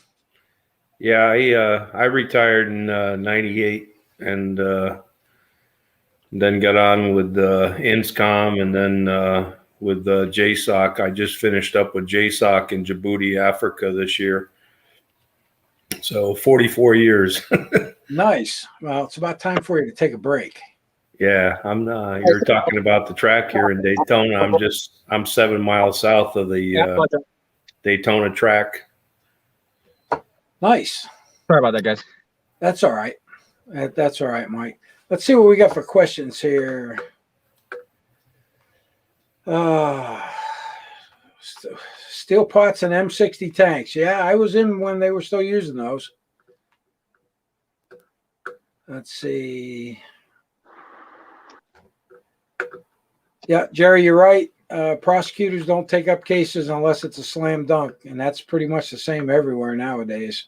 yeah, I retired in '98 and then got on with INSCOM and then with JSOC. I just finished up with JSOC in Djibouti, Africa this year. So 44 years. Nice. Well, it's about time for you to take a break. Yeah, I'm you're talking about the track here in Daytona. I'm 7 miles south of the Daytona track. Nice. Sorry about that, guys. That's all right. That's all right, Mike. Let's see what we got for questions here. Steel pots and M60 tanks. Yeah, I was in when they were still using those. Let's see. Yeah, Jerry, you're right. Prosecutors don't take up cases unless it's a slam dunk, and that's pretty much the same everywhere nowadays.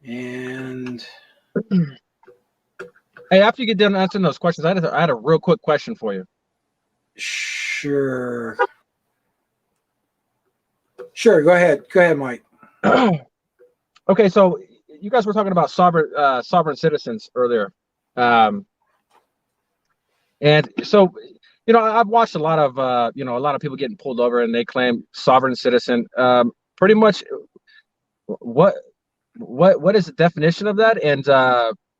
And Hey, after you get done answering those questions, I had a real quick question for you. sure, go ahead. Go ahead, Mike. Okay, so you guys were talking about sovereign citizens earlier, and so I've watched a lot of people getting pulled over and they claim sovereign citizen. Pretty much, what is the definition of that? And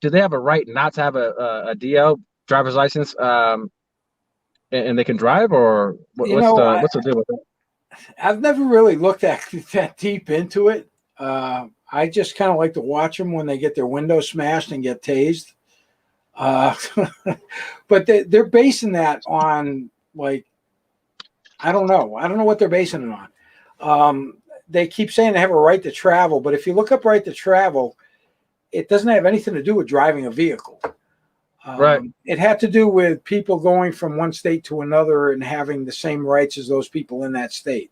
do they have a right not to have a DL driver's license, and they can drive, or what's the deal with that? I've never really looked that deep into it. I just kind of like to watch them when they get their windows smashed and get tased. But they're basing that on, like, I don't know what they're basing it on. They keep saying they have a right to travel, but if you look up right to travel, it doesn't have anything to do with driving a vehicle. Right. It had to do with people going from one state to another and having the same rights as those people in that state.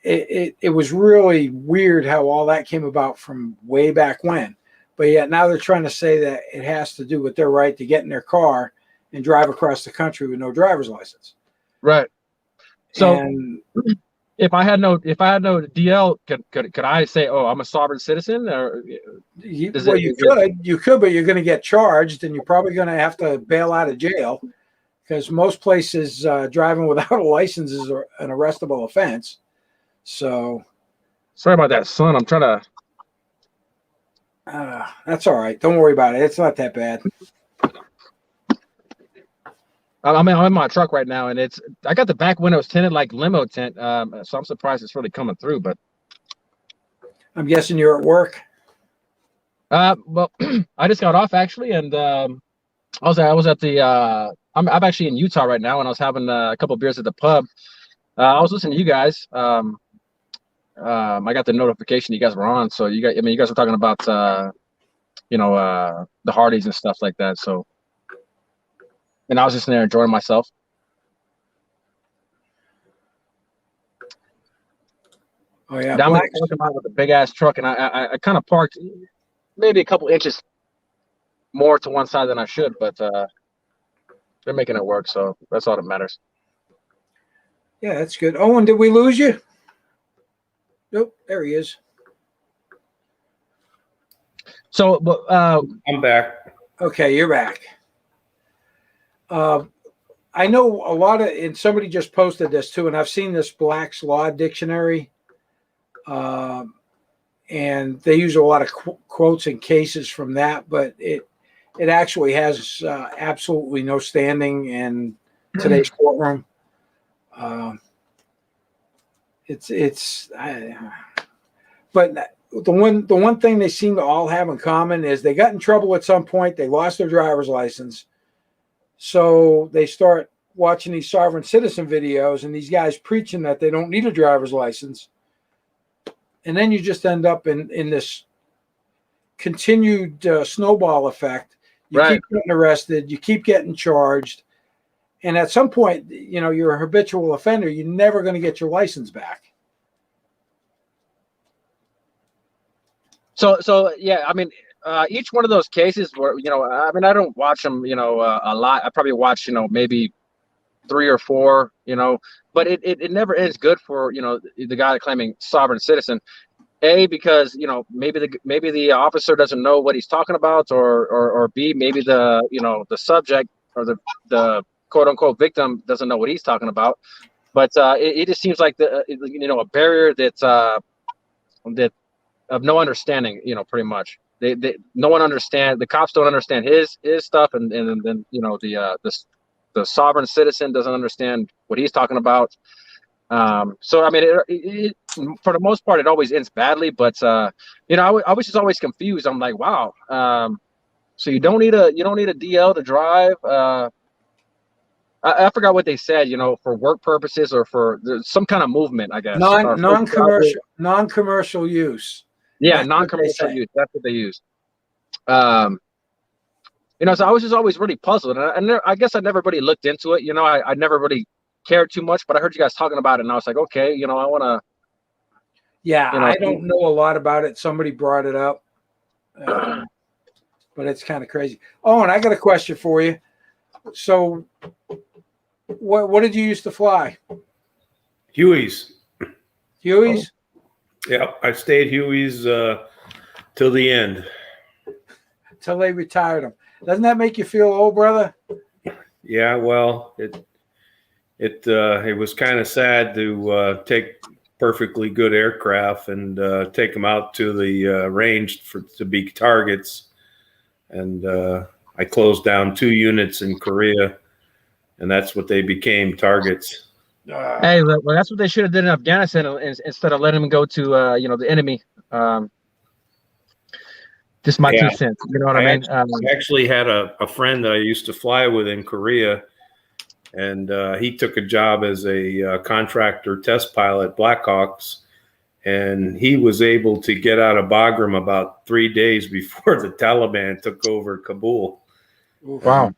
It was really weird how all that came about from way back when. But yet now they're trying to say that it has to do with their right to get in their car and drive across the country with no driver's license. Right. So And if I had no DL, could I say, oh, I'm a sovereign citizen? Or you could, but you're going to get charged, and you're probably going to have to bail out of jail, because most places driving without a license is an arrestable offense. So sorry about that, son. I'm trying to. That's all right. Don't worry about it. It's not that bad. I'm in my truck right now, and I got the back windows tinted like limo tint. So I'm surprised it's really coming through. But I'm guessing you're at work. well, I just got off actually, and I was at the. I'm actually in Utah right now, and I was having a couple of beers at the pub. I was listening to you guys. I got the notification you guys were on, so you guys were talking about the Hardys and stuff like that. So, and I was just in there enjoying myself. Oh yeah, Now I'm looking out with a big ass truck, and I kind of parked maybe a couple inches more to one side than I should, but they're making it work, so that's all that matters. Yeah, that's good. Owen, did we lose you? Nope, there he is. So, I'm back. Okay, you're back. I know a lot of, and somebody just posted this too, and I've seen this Black's Law Dictionary, and they use a lot of quotes and cases from that, but it actually has absolutely no standing in today's courtroom. But the one thing they seem to all have in common is they got in trouble at some point. They lost their driver's license, so they start watching these sovereign citizen videos and these guys preaching that they don't need a driver's license, and then you just end up in this continued snowball effect. You Right. keep getting arrested, you keep getting charged, and at some point, you know, you're a habitual offender. You're never going to get your license back. So yeah, I mean, each one of those cases where, you know, I mean, I don't watch them, you know, a lot. I probably watch, you know, maybe 3 or 4, you know, but it never ends good for, you know, the guy claiming sovereign citizen. Because, you know, maybe the officer doesn't know what he's talking about, or B, maybe the, you know, the subject or the quote unquote victim doesn't know what he's talking about. But it just seems like you know, a barrier that of no understanding, you know, pretty much. No one understand, the cops don't understand his stuff, and then, you know, the sovereign citizen doesn't understand what he's talking about. So I mean, it, for the most part, it always ends badly. But you know, I was just always confused. I'm like, wow. So you don't need a DL to drive. I forgot what they said. You know, for work purposes or for some kind of movement, I guess. Non-commercial use. Yeah, That's what non-commercial they say. use. That's what they use. You know, so I was just always really puzzled, and I guess I never really looked into it. You know, I never really cared too much, but I heard you guys talking about it, and I was like, okay, you know, I want to. Yeah, You know, I don't know a lot about it. Somebody brought it up, but it's kind of crazy. Oh, and I got a question for you. So, what did you used to fly? Huey's. Huey's? Yeah, I stayed Huey's till the end. Till they retired them. Doesn't that make you feel old, brother? Yeah, well, it was kind of sad to take perfectly good aircraft and take them out to the range to be targets. And I closed down 2 units in Korea, and that's what they became, targets. Hey, well, that's what they should have did in Afghanistan instead of letting them go to you know, the enemy. Just my 2 cents. You know what I mean? I actually had a friend that I used to fly with in Korea, and he took a job as a contractor test pilot, Blackhawks, and he was able to get out of Bagram about 3 days before the Taliban took over Kabul. Wow.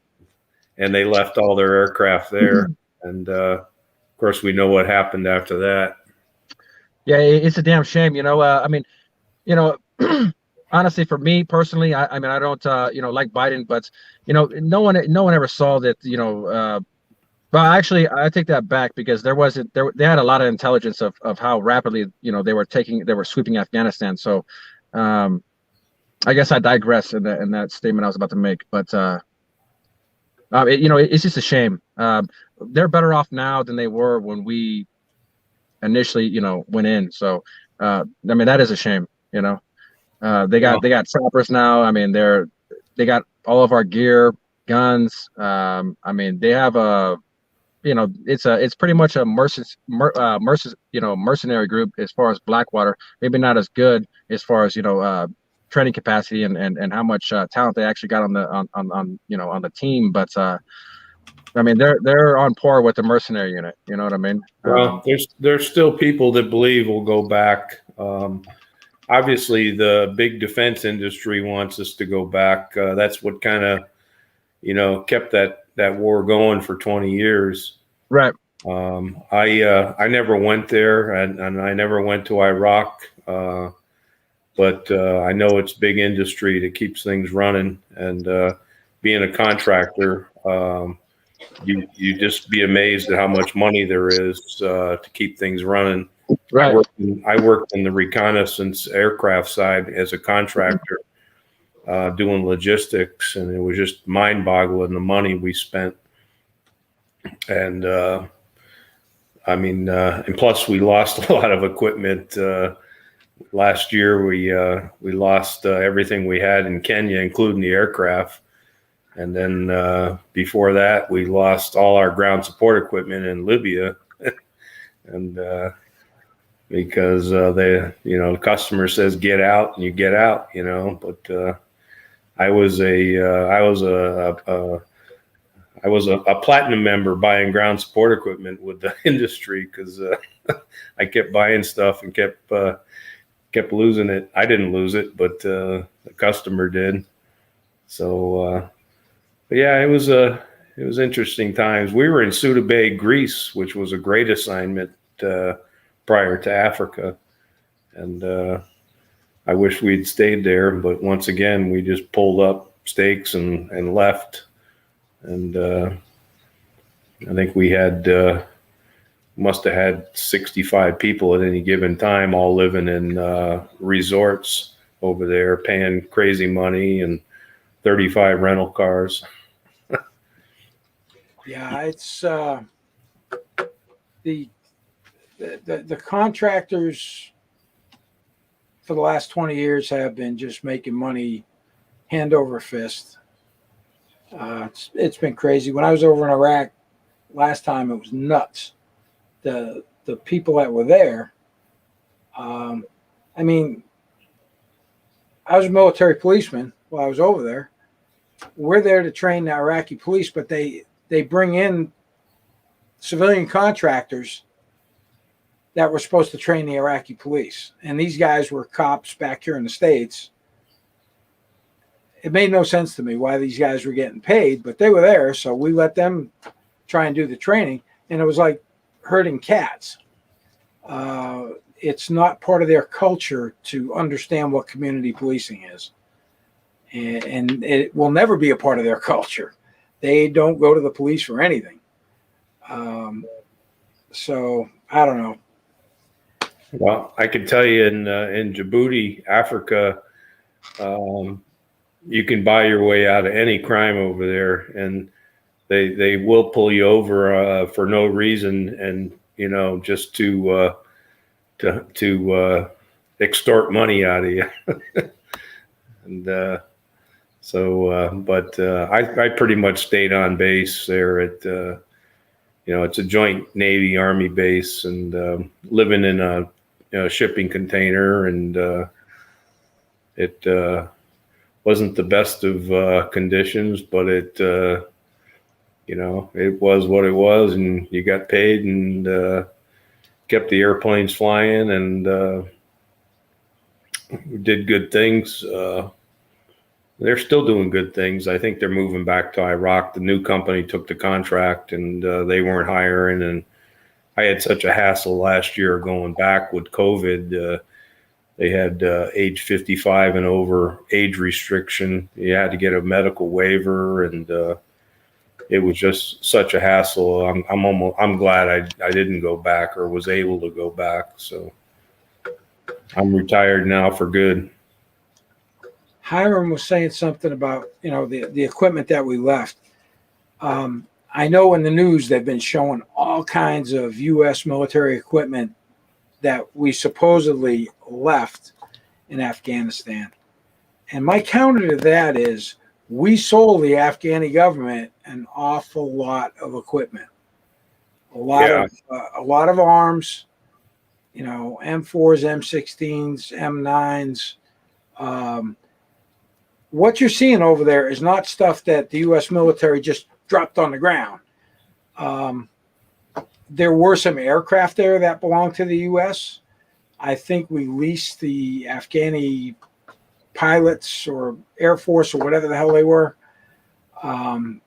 And they left all their aircraft there. And of course, we know what happened after that. Yeah, it's a damn shame. You know, I mean, you know, honestly, for me personally, I mean, I don't, you know, like Biden, but you know, no one ever saw that. You know, but actually, I take that back, because they had a lot of intelligence of how rapidly, you know, they were sweeping Afghanistan. So, I guess I digress in that statement I was about to make. But you know, it's just a shame. They're better off now than they were when we initially, you know, went in. So, I mean, that is a shame. You know, they got choppers now. I mean, they got all of our gear, guns. I mean, they have a, you know, it's pretty much a mercenary group as far as Blackwater. Maybe not as good as far as, you know, training capacity and how much talent they actually got on the team. But I mean, they're on par with the mercenary unit. You know what I mean? Well, there's still people that believe we'll go back. Obviously, the big defense industry wants us to go back. That's what kind of, you know, kept that war going for 20 years. Right. I never went there, and I never went to Iraq. But I know it's big industry that keeps things running, and being a contractor, you just be amazed at how much money there is to keep things running. Right. I worked in the reconnaissance aircraft side as a contractor, doing logistics, and it was just mind-boggling the money we spent. And I mean, and plus we lost a lot of equipment. Last year we lost everything we had in Kenya, including the aircraft. And then before that, we lost all our ground support equipment in Libya. And because the customer says get out and you get out, but I was a platinum member buying ground support equipment with the industry because I kept buying stuff and kept losing it. I didn't lose it, but the customer did. So, but yeah, it was interesting times. We were in Suda Bay, Greece, which was a great assignment prior to Africa, and I wish we'd stayed there. But once again, we just pulled up stakes and left. And I think we must have had 65 people at any given time, all living in resorts over there, paying crazy money, and 35 rental cars. Yeah, it's the contractors for the last 20 years have been just making money hand over fist. It's been crazy. When I was over in Iraq last time, it was nuts. The people that were there. I mean, I was a military policeman while I was over there. We're there to train the Iraqi police, but they bring in civilian contractors that were supposed to train the Iraqi police. And these guys were cops back here in the States. It made no sense to me why these guys were getting paid, but they were there. So we let them try and do the training. And it was like herding cats. It's not part of their culture to understand what community policing is. And it will never be a part of their culture. They don't go to the police for anything. So I don't know. Well, I can tell you in Djibouti, Africa, you can buy your way out of any crime over there, and they will pull you over for no reason, and just to extort money out of you. And but I pretty much stayed on base there at it's a joint Navy Army base, and living in a shipping container, and it wasn't the best of conditions, but it was what it was, and you got paid and kept the airplanes flying, and did good things. They're still doing good things. I think they're moving back to Iraq. The new company took the contract, and they weren't hiring. And I had such a hassle last year going back with COVID. They had age 55 and over age restriction. You had to get a medical waiver, and it was just such a hassle. I'm glad I didn't go back or was able to go back. So I'm retired now for good. Hiram was saying something about the equipment that we left. I know in the news they've been showing all kinds of U.S. military equipment that we supposedly left in Afghanistan. And my counter to that is we sold the Afghani government an awful lot of equipment, a lot of arms, M4s, M16s, M9s. What you're seeing over there is not stuff that the U.S. military just dropped on the ground. There were some aircraft there that belonged to the U.S. I think we leased the Afghani pilots or Air Force or whatever the hell they were. And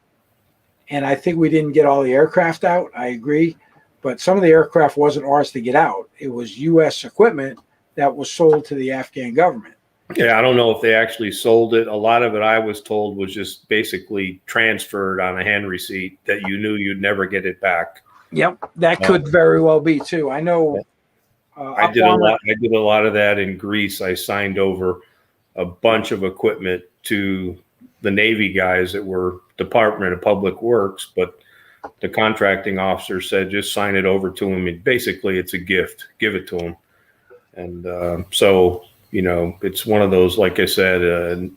I think we didn't get all the aircraft out. I agree. But some of the aircraft wasn't ours to get out. It was U.S. equipment that was sold to the Afghan government. Yeah, I don't know if they actually sold it. A lot of it, I was told, was just basically transferred on a hand receipt that you knew you'd never get it back. Yep, that could very well be too. I know. I did a lot of that in Greece. I signed over a bunch of equipment to the Navy guys that were Department of Public Works, but the contracting officer said, just sign it over to him. Basically, it's a gift. Give it to him. And so, it's one of those, like I said,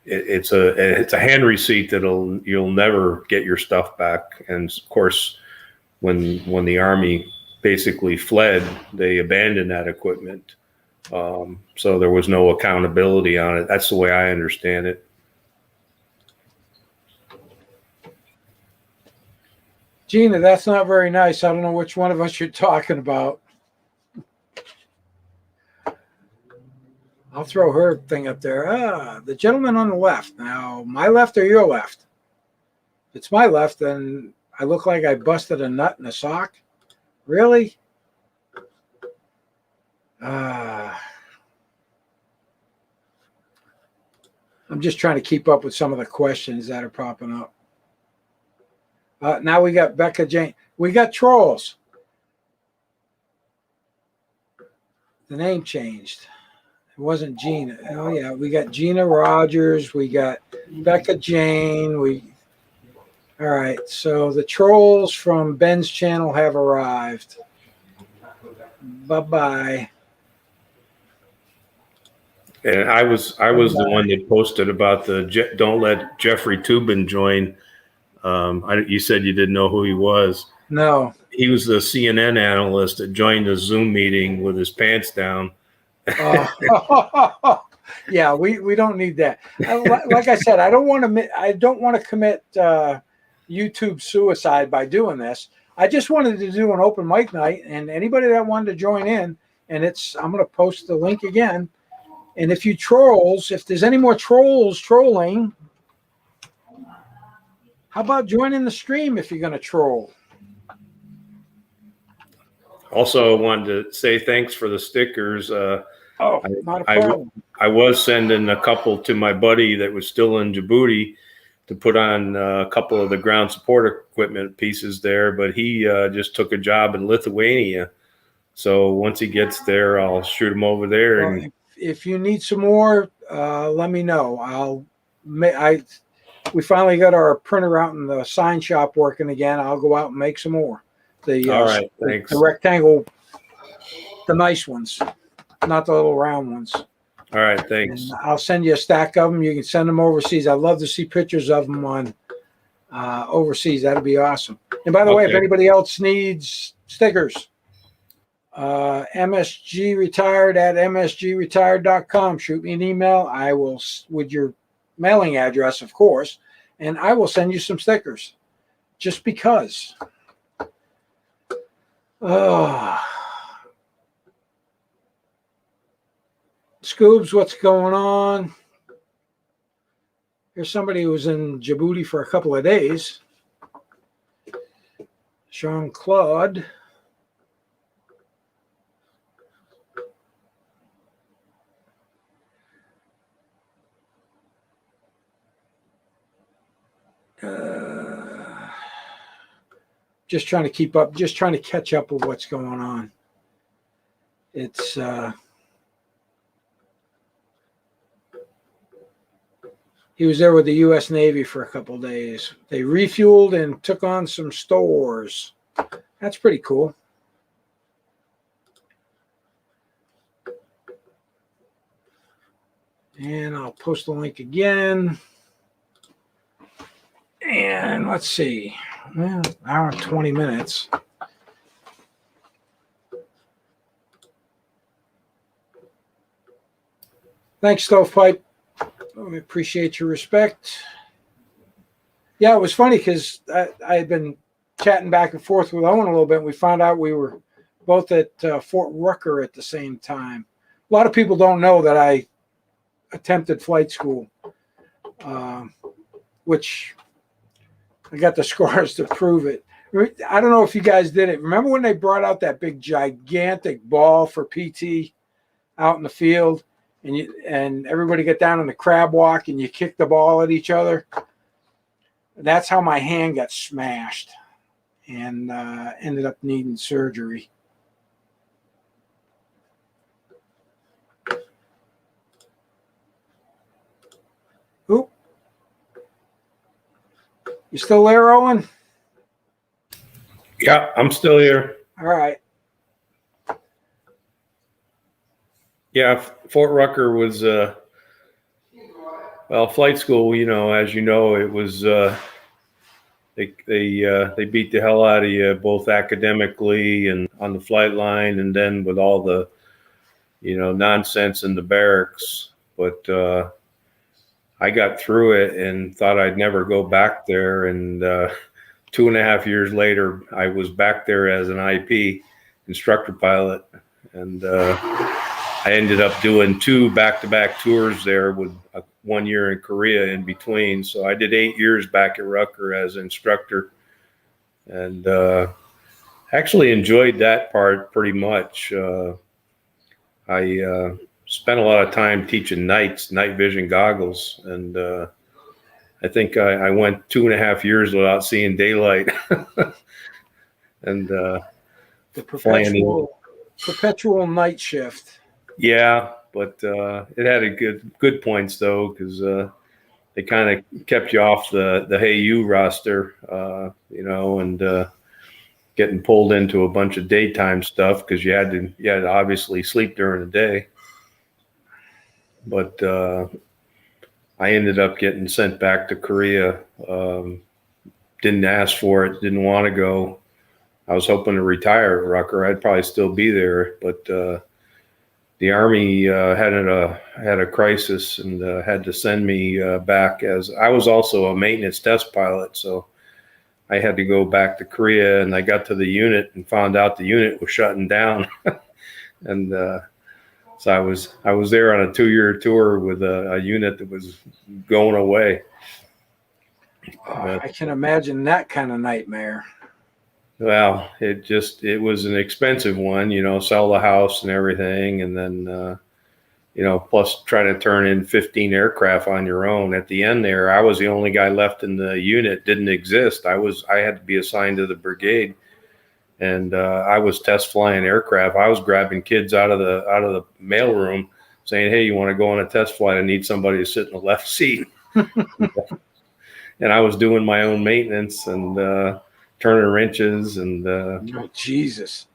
it's a hand receipt you'll never get your stuff back. And of course, when the Army basically fled, they abandoned that equipment. So there was no accountability on it. That's the way I understand it. Gina, that's not very nice. I don't know which one of us you're talking about. I'll throw her thing up there. The gentleman on the left. Now, my left or your left? If it's my left, then I look like I busted a nut in a sock. Really? I'm just trying to keep up with some of the questions that are popping up. Now we got Becca Jane. We got trolls. The name changed. It wasn't Gina. Oh yeah, we got Gina Rogers. We got Becca Jane. All right. So the trolls from Ben's channel have arrived. Bye-bye. And I was the one that posted about don't let Jeffrey Toobin join. You said you didn't know who he was. No. He was the CNN analyst that joined the Zoom meeting with his pants down. Yeah, we don't need that. Like I said, I don't want to commit YouTube suicide by doing this. I just wanted to do an open mic night, and anybody that wanted to join in, and I'm going to post the link again. And if there's any more trolls trolling, how about joining the stream if you're going to troll? Also, I wanted to say thanks for the stickers. Not a problem. I was sending a couple to my buddy that was still in Djibouti to put on a couple of the ground support equipment pieces there, but he just took a job in Lithuania. So once he gets there, I'll shoot him over there. Well, if you need some more, let me know. We finally got our printer out in the sign shop working again. I'll go out and make some more. All right, thanks. The rectangle, the nice ones, not the little round ones. All right, thanks. And I'll send you a stack of them. You can send them overseas. I'd love to see pictures of them on overseas. That'd be awesome. And by the way, if anybody else needs stickers, msgretired@msgretired.com. Shoot me an email. I will, with your mailing address, of course, and I will send you some stickers just because. Scoobs, what's going on? Here's somebody who was in Djibouti for a couple of days. Jean-Claude. Just trying to keep up, just trying to catch up with what's going on. It's he was there with the U.S. Navy for a couple of days. They refueled and took on some stores. That's pretty cool. And I'll post the link again. And let's see. Well, hour and 20 minutes. Thanks, Stovepipe. We appreciate your respect. Yeah, it was funny because I had been chatting back and forth with Owen a little bit, and we found out we were both at Fort Rucker at the same time. A lot of people don't know that I attempted flight school, which I got the scars to prove it. I don't know if you guys did it. Remember when they brought out that big gigantic ball for PT out in the field, and everybody got down in the crab walk and you kick the ball at each other? That's how my hand got smashed and ended up needing surgery. Oop. You still there, Owen? Yeah, I'm still here. All right. Yeah, Fort Rucker was well, flight school. You know, as you know, it was they beat the hell out of you both academically and on the flight line, and then with all the nonsense in the barracks. But I got through it and thought I'd never go back there. And 2.5 years later, I was back there as an IP instructor pilot, and I ended up doing 2 back-to-back tours there with 1 year in Korea in between. So I did 8 years back at Rucker as an instructor, and actually enjoyed that part pretty much. I spent a lot of time teaching night vision goggles, and I think I went 2.5 years without seeing daylight. And The flying. perpetual night shift. Yeah, but it had a good points though, because they kind of kept you off the Hey You roster, and getting pulled into a bunch of daytime stuff because you had to obviously sleep during the day. But I ended up getting sent back to Korea. Didn't ask for it, didn't want to go. I was hoping to retire at Rucker. I'd probably still be there, but the Army had a crisis and had to send me back, as I was also a maintenance test pilot. So I had to go back to Korea, and I got to the unit and found out the unit was shutting down. And so I was there on a 2-year tour with a unit that was going away. I can imagine that kind of nightmare. Well, it was an expensive one, sell the house and everything. And then, plus trying to turn in 15 aircraft on your own. At the end there, I was the only guy left in the unit, didn't exist. I had to be assigned to the brigade, and I was test flying aircraft. I was grabbing kids out of the mailroom saying, "Hey, you want to go on a test flight? I need somebody to sit in the left seat." And I was doing my own maintenance and turning wrenches and Oh, Jesus.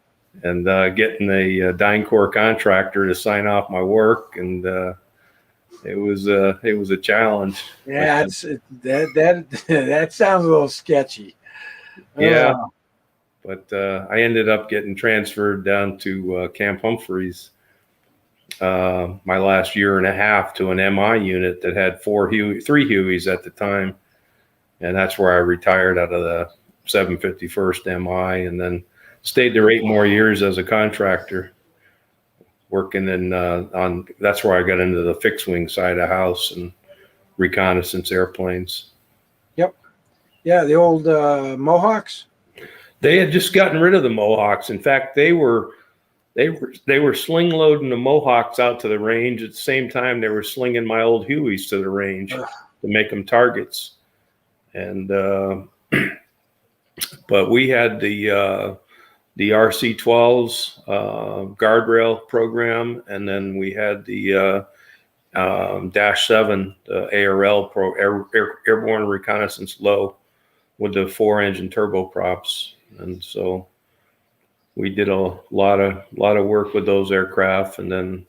and getting a DynCorp contractor to sign off my work, and it was a challenge. Yeah, that sounds a little sketchy. Yeah, but I ended up getting transferred down to Camp Humphreys my last year and a half to an MI unit that had 3 Hueys at the time, and that's where I retired out of the 751st MI, and then stayed there 8 more years as a contractor, working on. That's where I got into the fixed wing side of house and reconnaissance airplanes. Yep. Yeah, the old Mohawks. They had just gotten rid of the Mohawks. In fact, they were sling loading the Mohawks out to the range at the same time they were slinging my old Hueys to the range to make them targets. And but we had the RC-12s guardrail program, and then we had the Dash 7, the ARL Airborne Reconnaissance Low, with the 4-engine turboprops. And so we did a lot of work with those aircraft. And then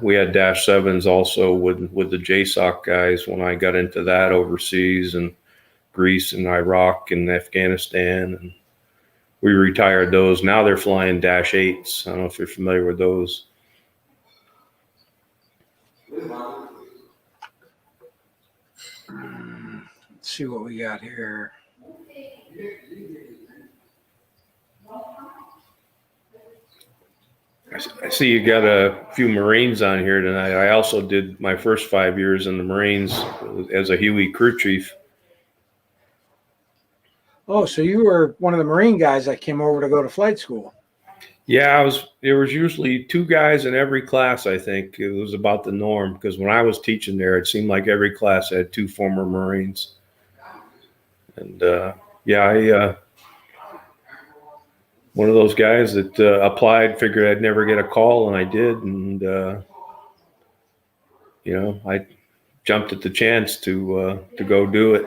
we had Dash 7s also with the JSOC guys when I got into that overseas, and Greece and Iraq and Afghanistan, and we retired those. Now they're flying Dash 8s. I don't know if you're familiar with those. Let's see what we got here. I see you got a few Marines on here tonight. I also did my first 5 years in the Marines as a Huey crew chief. Oh, so you were one of the Marine guys that came over to go to flight school. Yeah, there was usually 2 guys in every class. I think it was about the norm, because when I was teaching there, it seemed like every class had 2 former Marines. And I one of those guys that applied, figured I'd never get a call, and I did. And I jumped at the chance to go do it.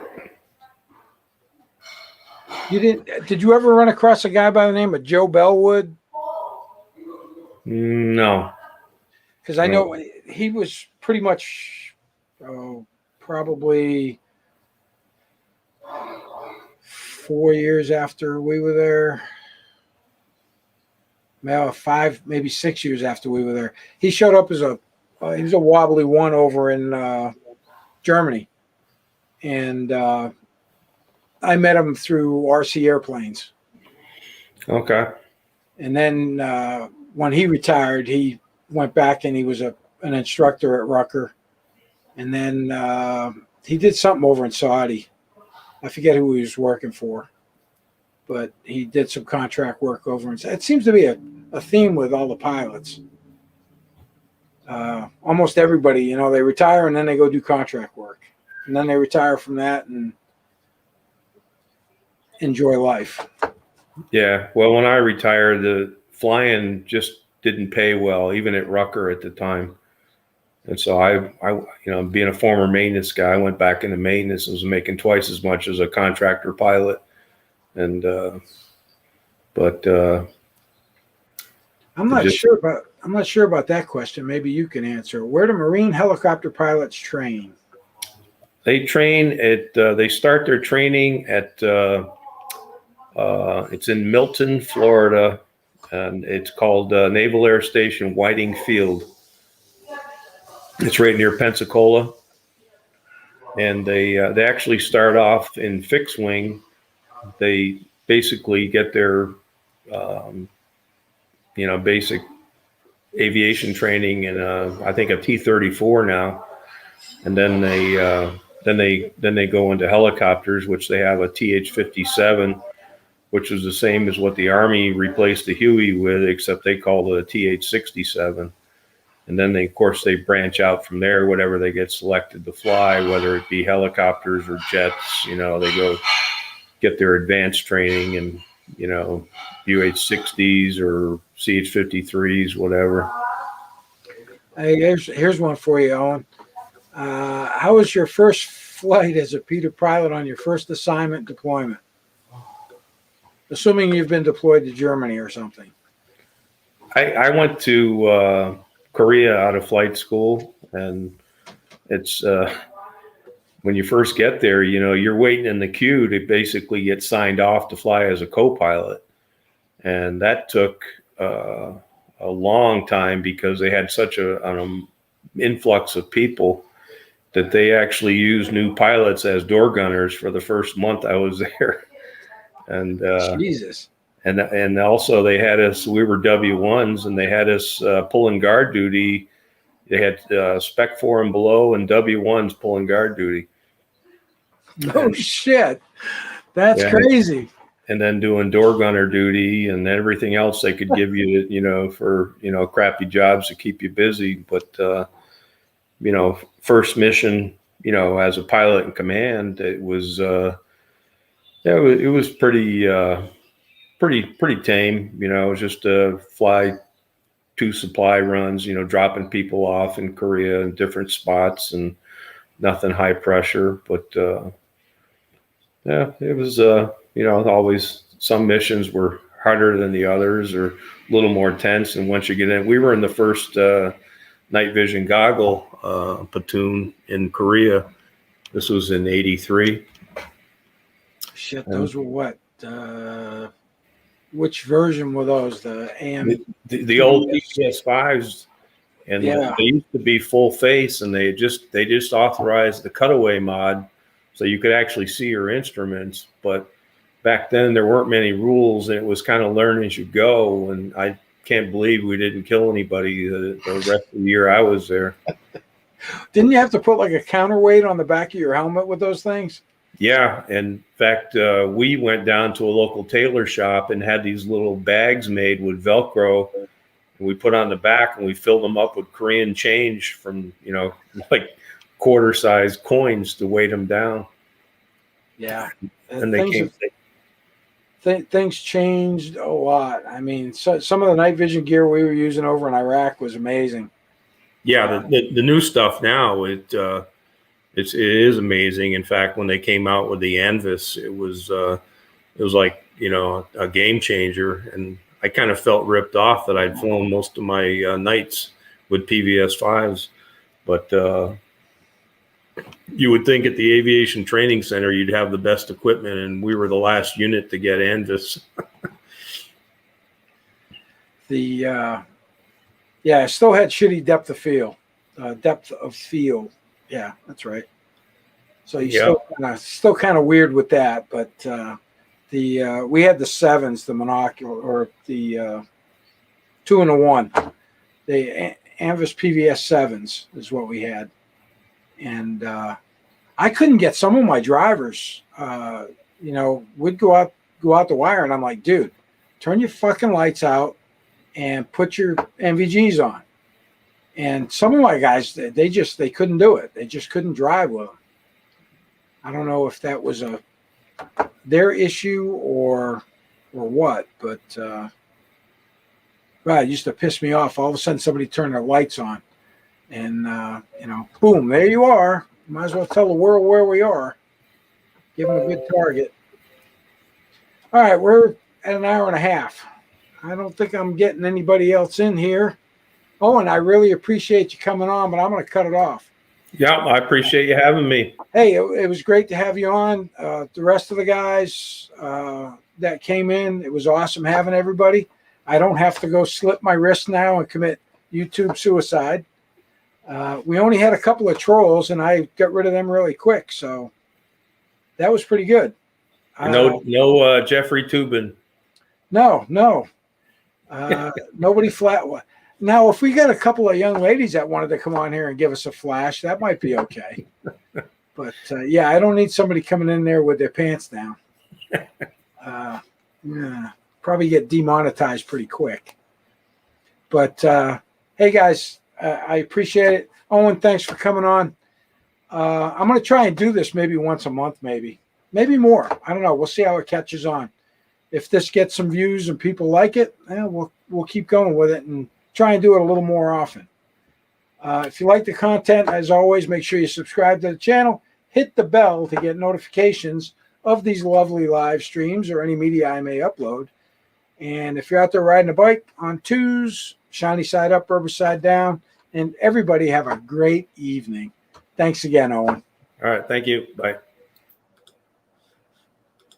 Did you ever run across a guy by the name of Joe Bellwood? No. Because I know he was pretty much probably 4 years after we were there. Well, 5, maybe 6 years after we were there. He showed up as he was a wobbly one over in Germany. And I met him through RC Airplanes. Okay. And then when he retired, he went back and he was an instructor at Rucker. And then he did something over in Saudi. I forget who he was working for, but he did some contract work over in Saudi. It seems to be a theme with all the pilots. Almost everybody, they retire and then they go do contract work. And then they retire from that and enjoy life. Yeah. Well, when I retired, the flying just didn't pay well, even at Rucker at the time. And so I being a former maintenance guy, I went back into maintenance and was making twice as much as a contractor pilot. And, but I'm not sure about that question. Maybe you can answer. Where do Marine helicopter pilots train? they train at, they start their training at, it's in Milton, Florida, and it's called Naval Air Station Whiting Field. It's right near Pensacola, and they actually start off in fixed wing. They basically get their basic aviation training in I think a T-34 now, and then they go into helicopters, which they have a TH-57, which is the same as what the Army replaced the Huey with, except they call it a TH-67. And then of course they branch out from there, whatever they get selected to fly, whether it be helicopters or jets. They go get their advanced training and, UH-60s or CH-53s, whatever. Hey, here's one for you, Owen. How was your first flight as a Peter pilot on your first assignment deployment? Assuming you've been deployed to Germany or something. I went to Korea out of flight school, and it's when you first get there, you're waiting in the queue to basically get signed off to fly as a co-pilot, and that took a long time because they had such an influx of people that they actually used new pilots as door gunners for the first month I was there. And Jesus. And also they had us, we were W1s, and they had us pulling guard duty. They had Spec 4 and below and W1s pulling guard duty. Oh, shit. That's crazy. And then doing door gunner duty and everything else they could give you, for, crappy jobs to keep you busy. But, first mission, as a pilot in command, it was, it was pretty tame. It was just fly 2 supply runs, dropping people off in Korea in different spots and nothing high pressure. But it was always some missions were harder than the others or a little more tense. And once you get in, we were in the first night vision goggle platoon in Korea. This was in '83. Shit, those were what? Which version were those? The AM? The old EPS-5s, and they used to be full face, and they just authorized the cutaway mod, so you could actually see your instruments. But back then there weren't many rules, and it was kind of learn as you go. And I can't believe we didn't kill anybody the rest of the year I was there. Didn't you have to put like a counterweight on the back of your helmet with those things? Yeah. In fact, we went down to a local tailor shop and had these little bags made with Velcro. And we put on the back and we filled them up with Korean change from, like quarter-sized coins to weight them down. Yeah. And they came. Things changed a lot. I mean, some of the night vision gear we were using over in Iraq was amazing. Yeah, the new stuff now, it is amazing. In fact, when they came out with the Anvis, it was it was like, you know, a game changer. And I kind of felt ripped off that I'd flown most of my nights with PVS 5s. But you would think at the Aviation Training Center, you'd have the best equipment, and we were the last unit to get ANVUS. Yeah, I still had shitty depth of field. Yeah, that's right. So you still kind of weird with that, but we had the 7s, the monocular, or the 2 and a 1. The ANVUS PVS 7s is what we had, and I couldn't get some of my drivers. You know, we'd go out the wire, and I'm like, dude, turn your fucking lights out and put your NVGs on. And some of my guys, they couldn't do it. They just couldn't drive with them. I don't know if that was their issue or what, but it used to piss me off. All of a sudden, somebody turned their lights on, and you know, boom, there you are. Might as well tell the world where we are. Give them a good target. All right, we're at an hour and a half. I don't think I'm getting anybody else in here. Owen, I really appreciate you coming on, but I'm going to cut it off. Yeah, I appreciate you having me. Hey, it was great to have you on. The rest of the guys that came in, it was awesome having everybody. I don't have to go slit my wrist now and commit YouTube suicide. We only had a couple of trolls, and I got rid of them really quick, so that was pretty good. No Jeffrey Toobin. No. Nobody flat. Now, if we got a couple of young ladies that wanted to come on here and give us a flash, that might be okay. But yeah, I don't need somebody coming in there with their pants down. Yeah, probably get demonetized pretty quick. But hey, guys, I appreciate it. Owen, thanks for coming on. I'm going to try and do this maybe once a month, maybe more. I don't know. We'll see how it catches on. If this gets some views and people like it, we'll keep going with it and try and do it a little more often. If you like the content, as always, make sure you subscribe to the channel. Hit the bell to get notifications of these lovely live streams or any media I may upload. And if you're out there riding a bike on twos, shiny side up, rubber side down, and everybody have a great evening. Thanks again, Owen. All right. Thank you. Bye.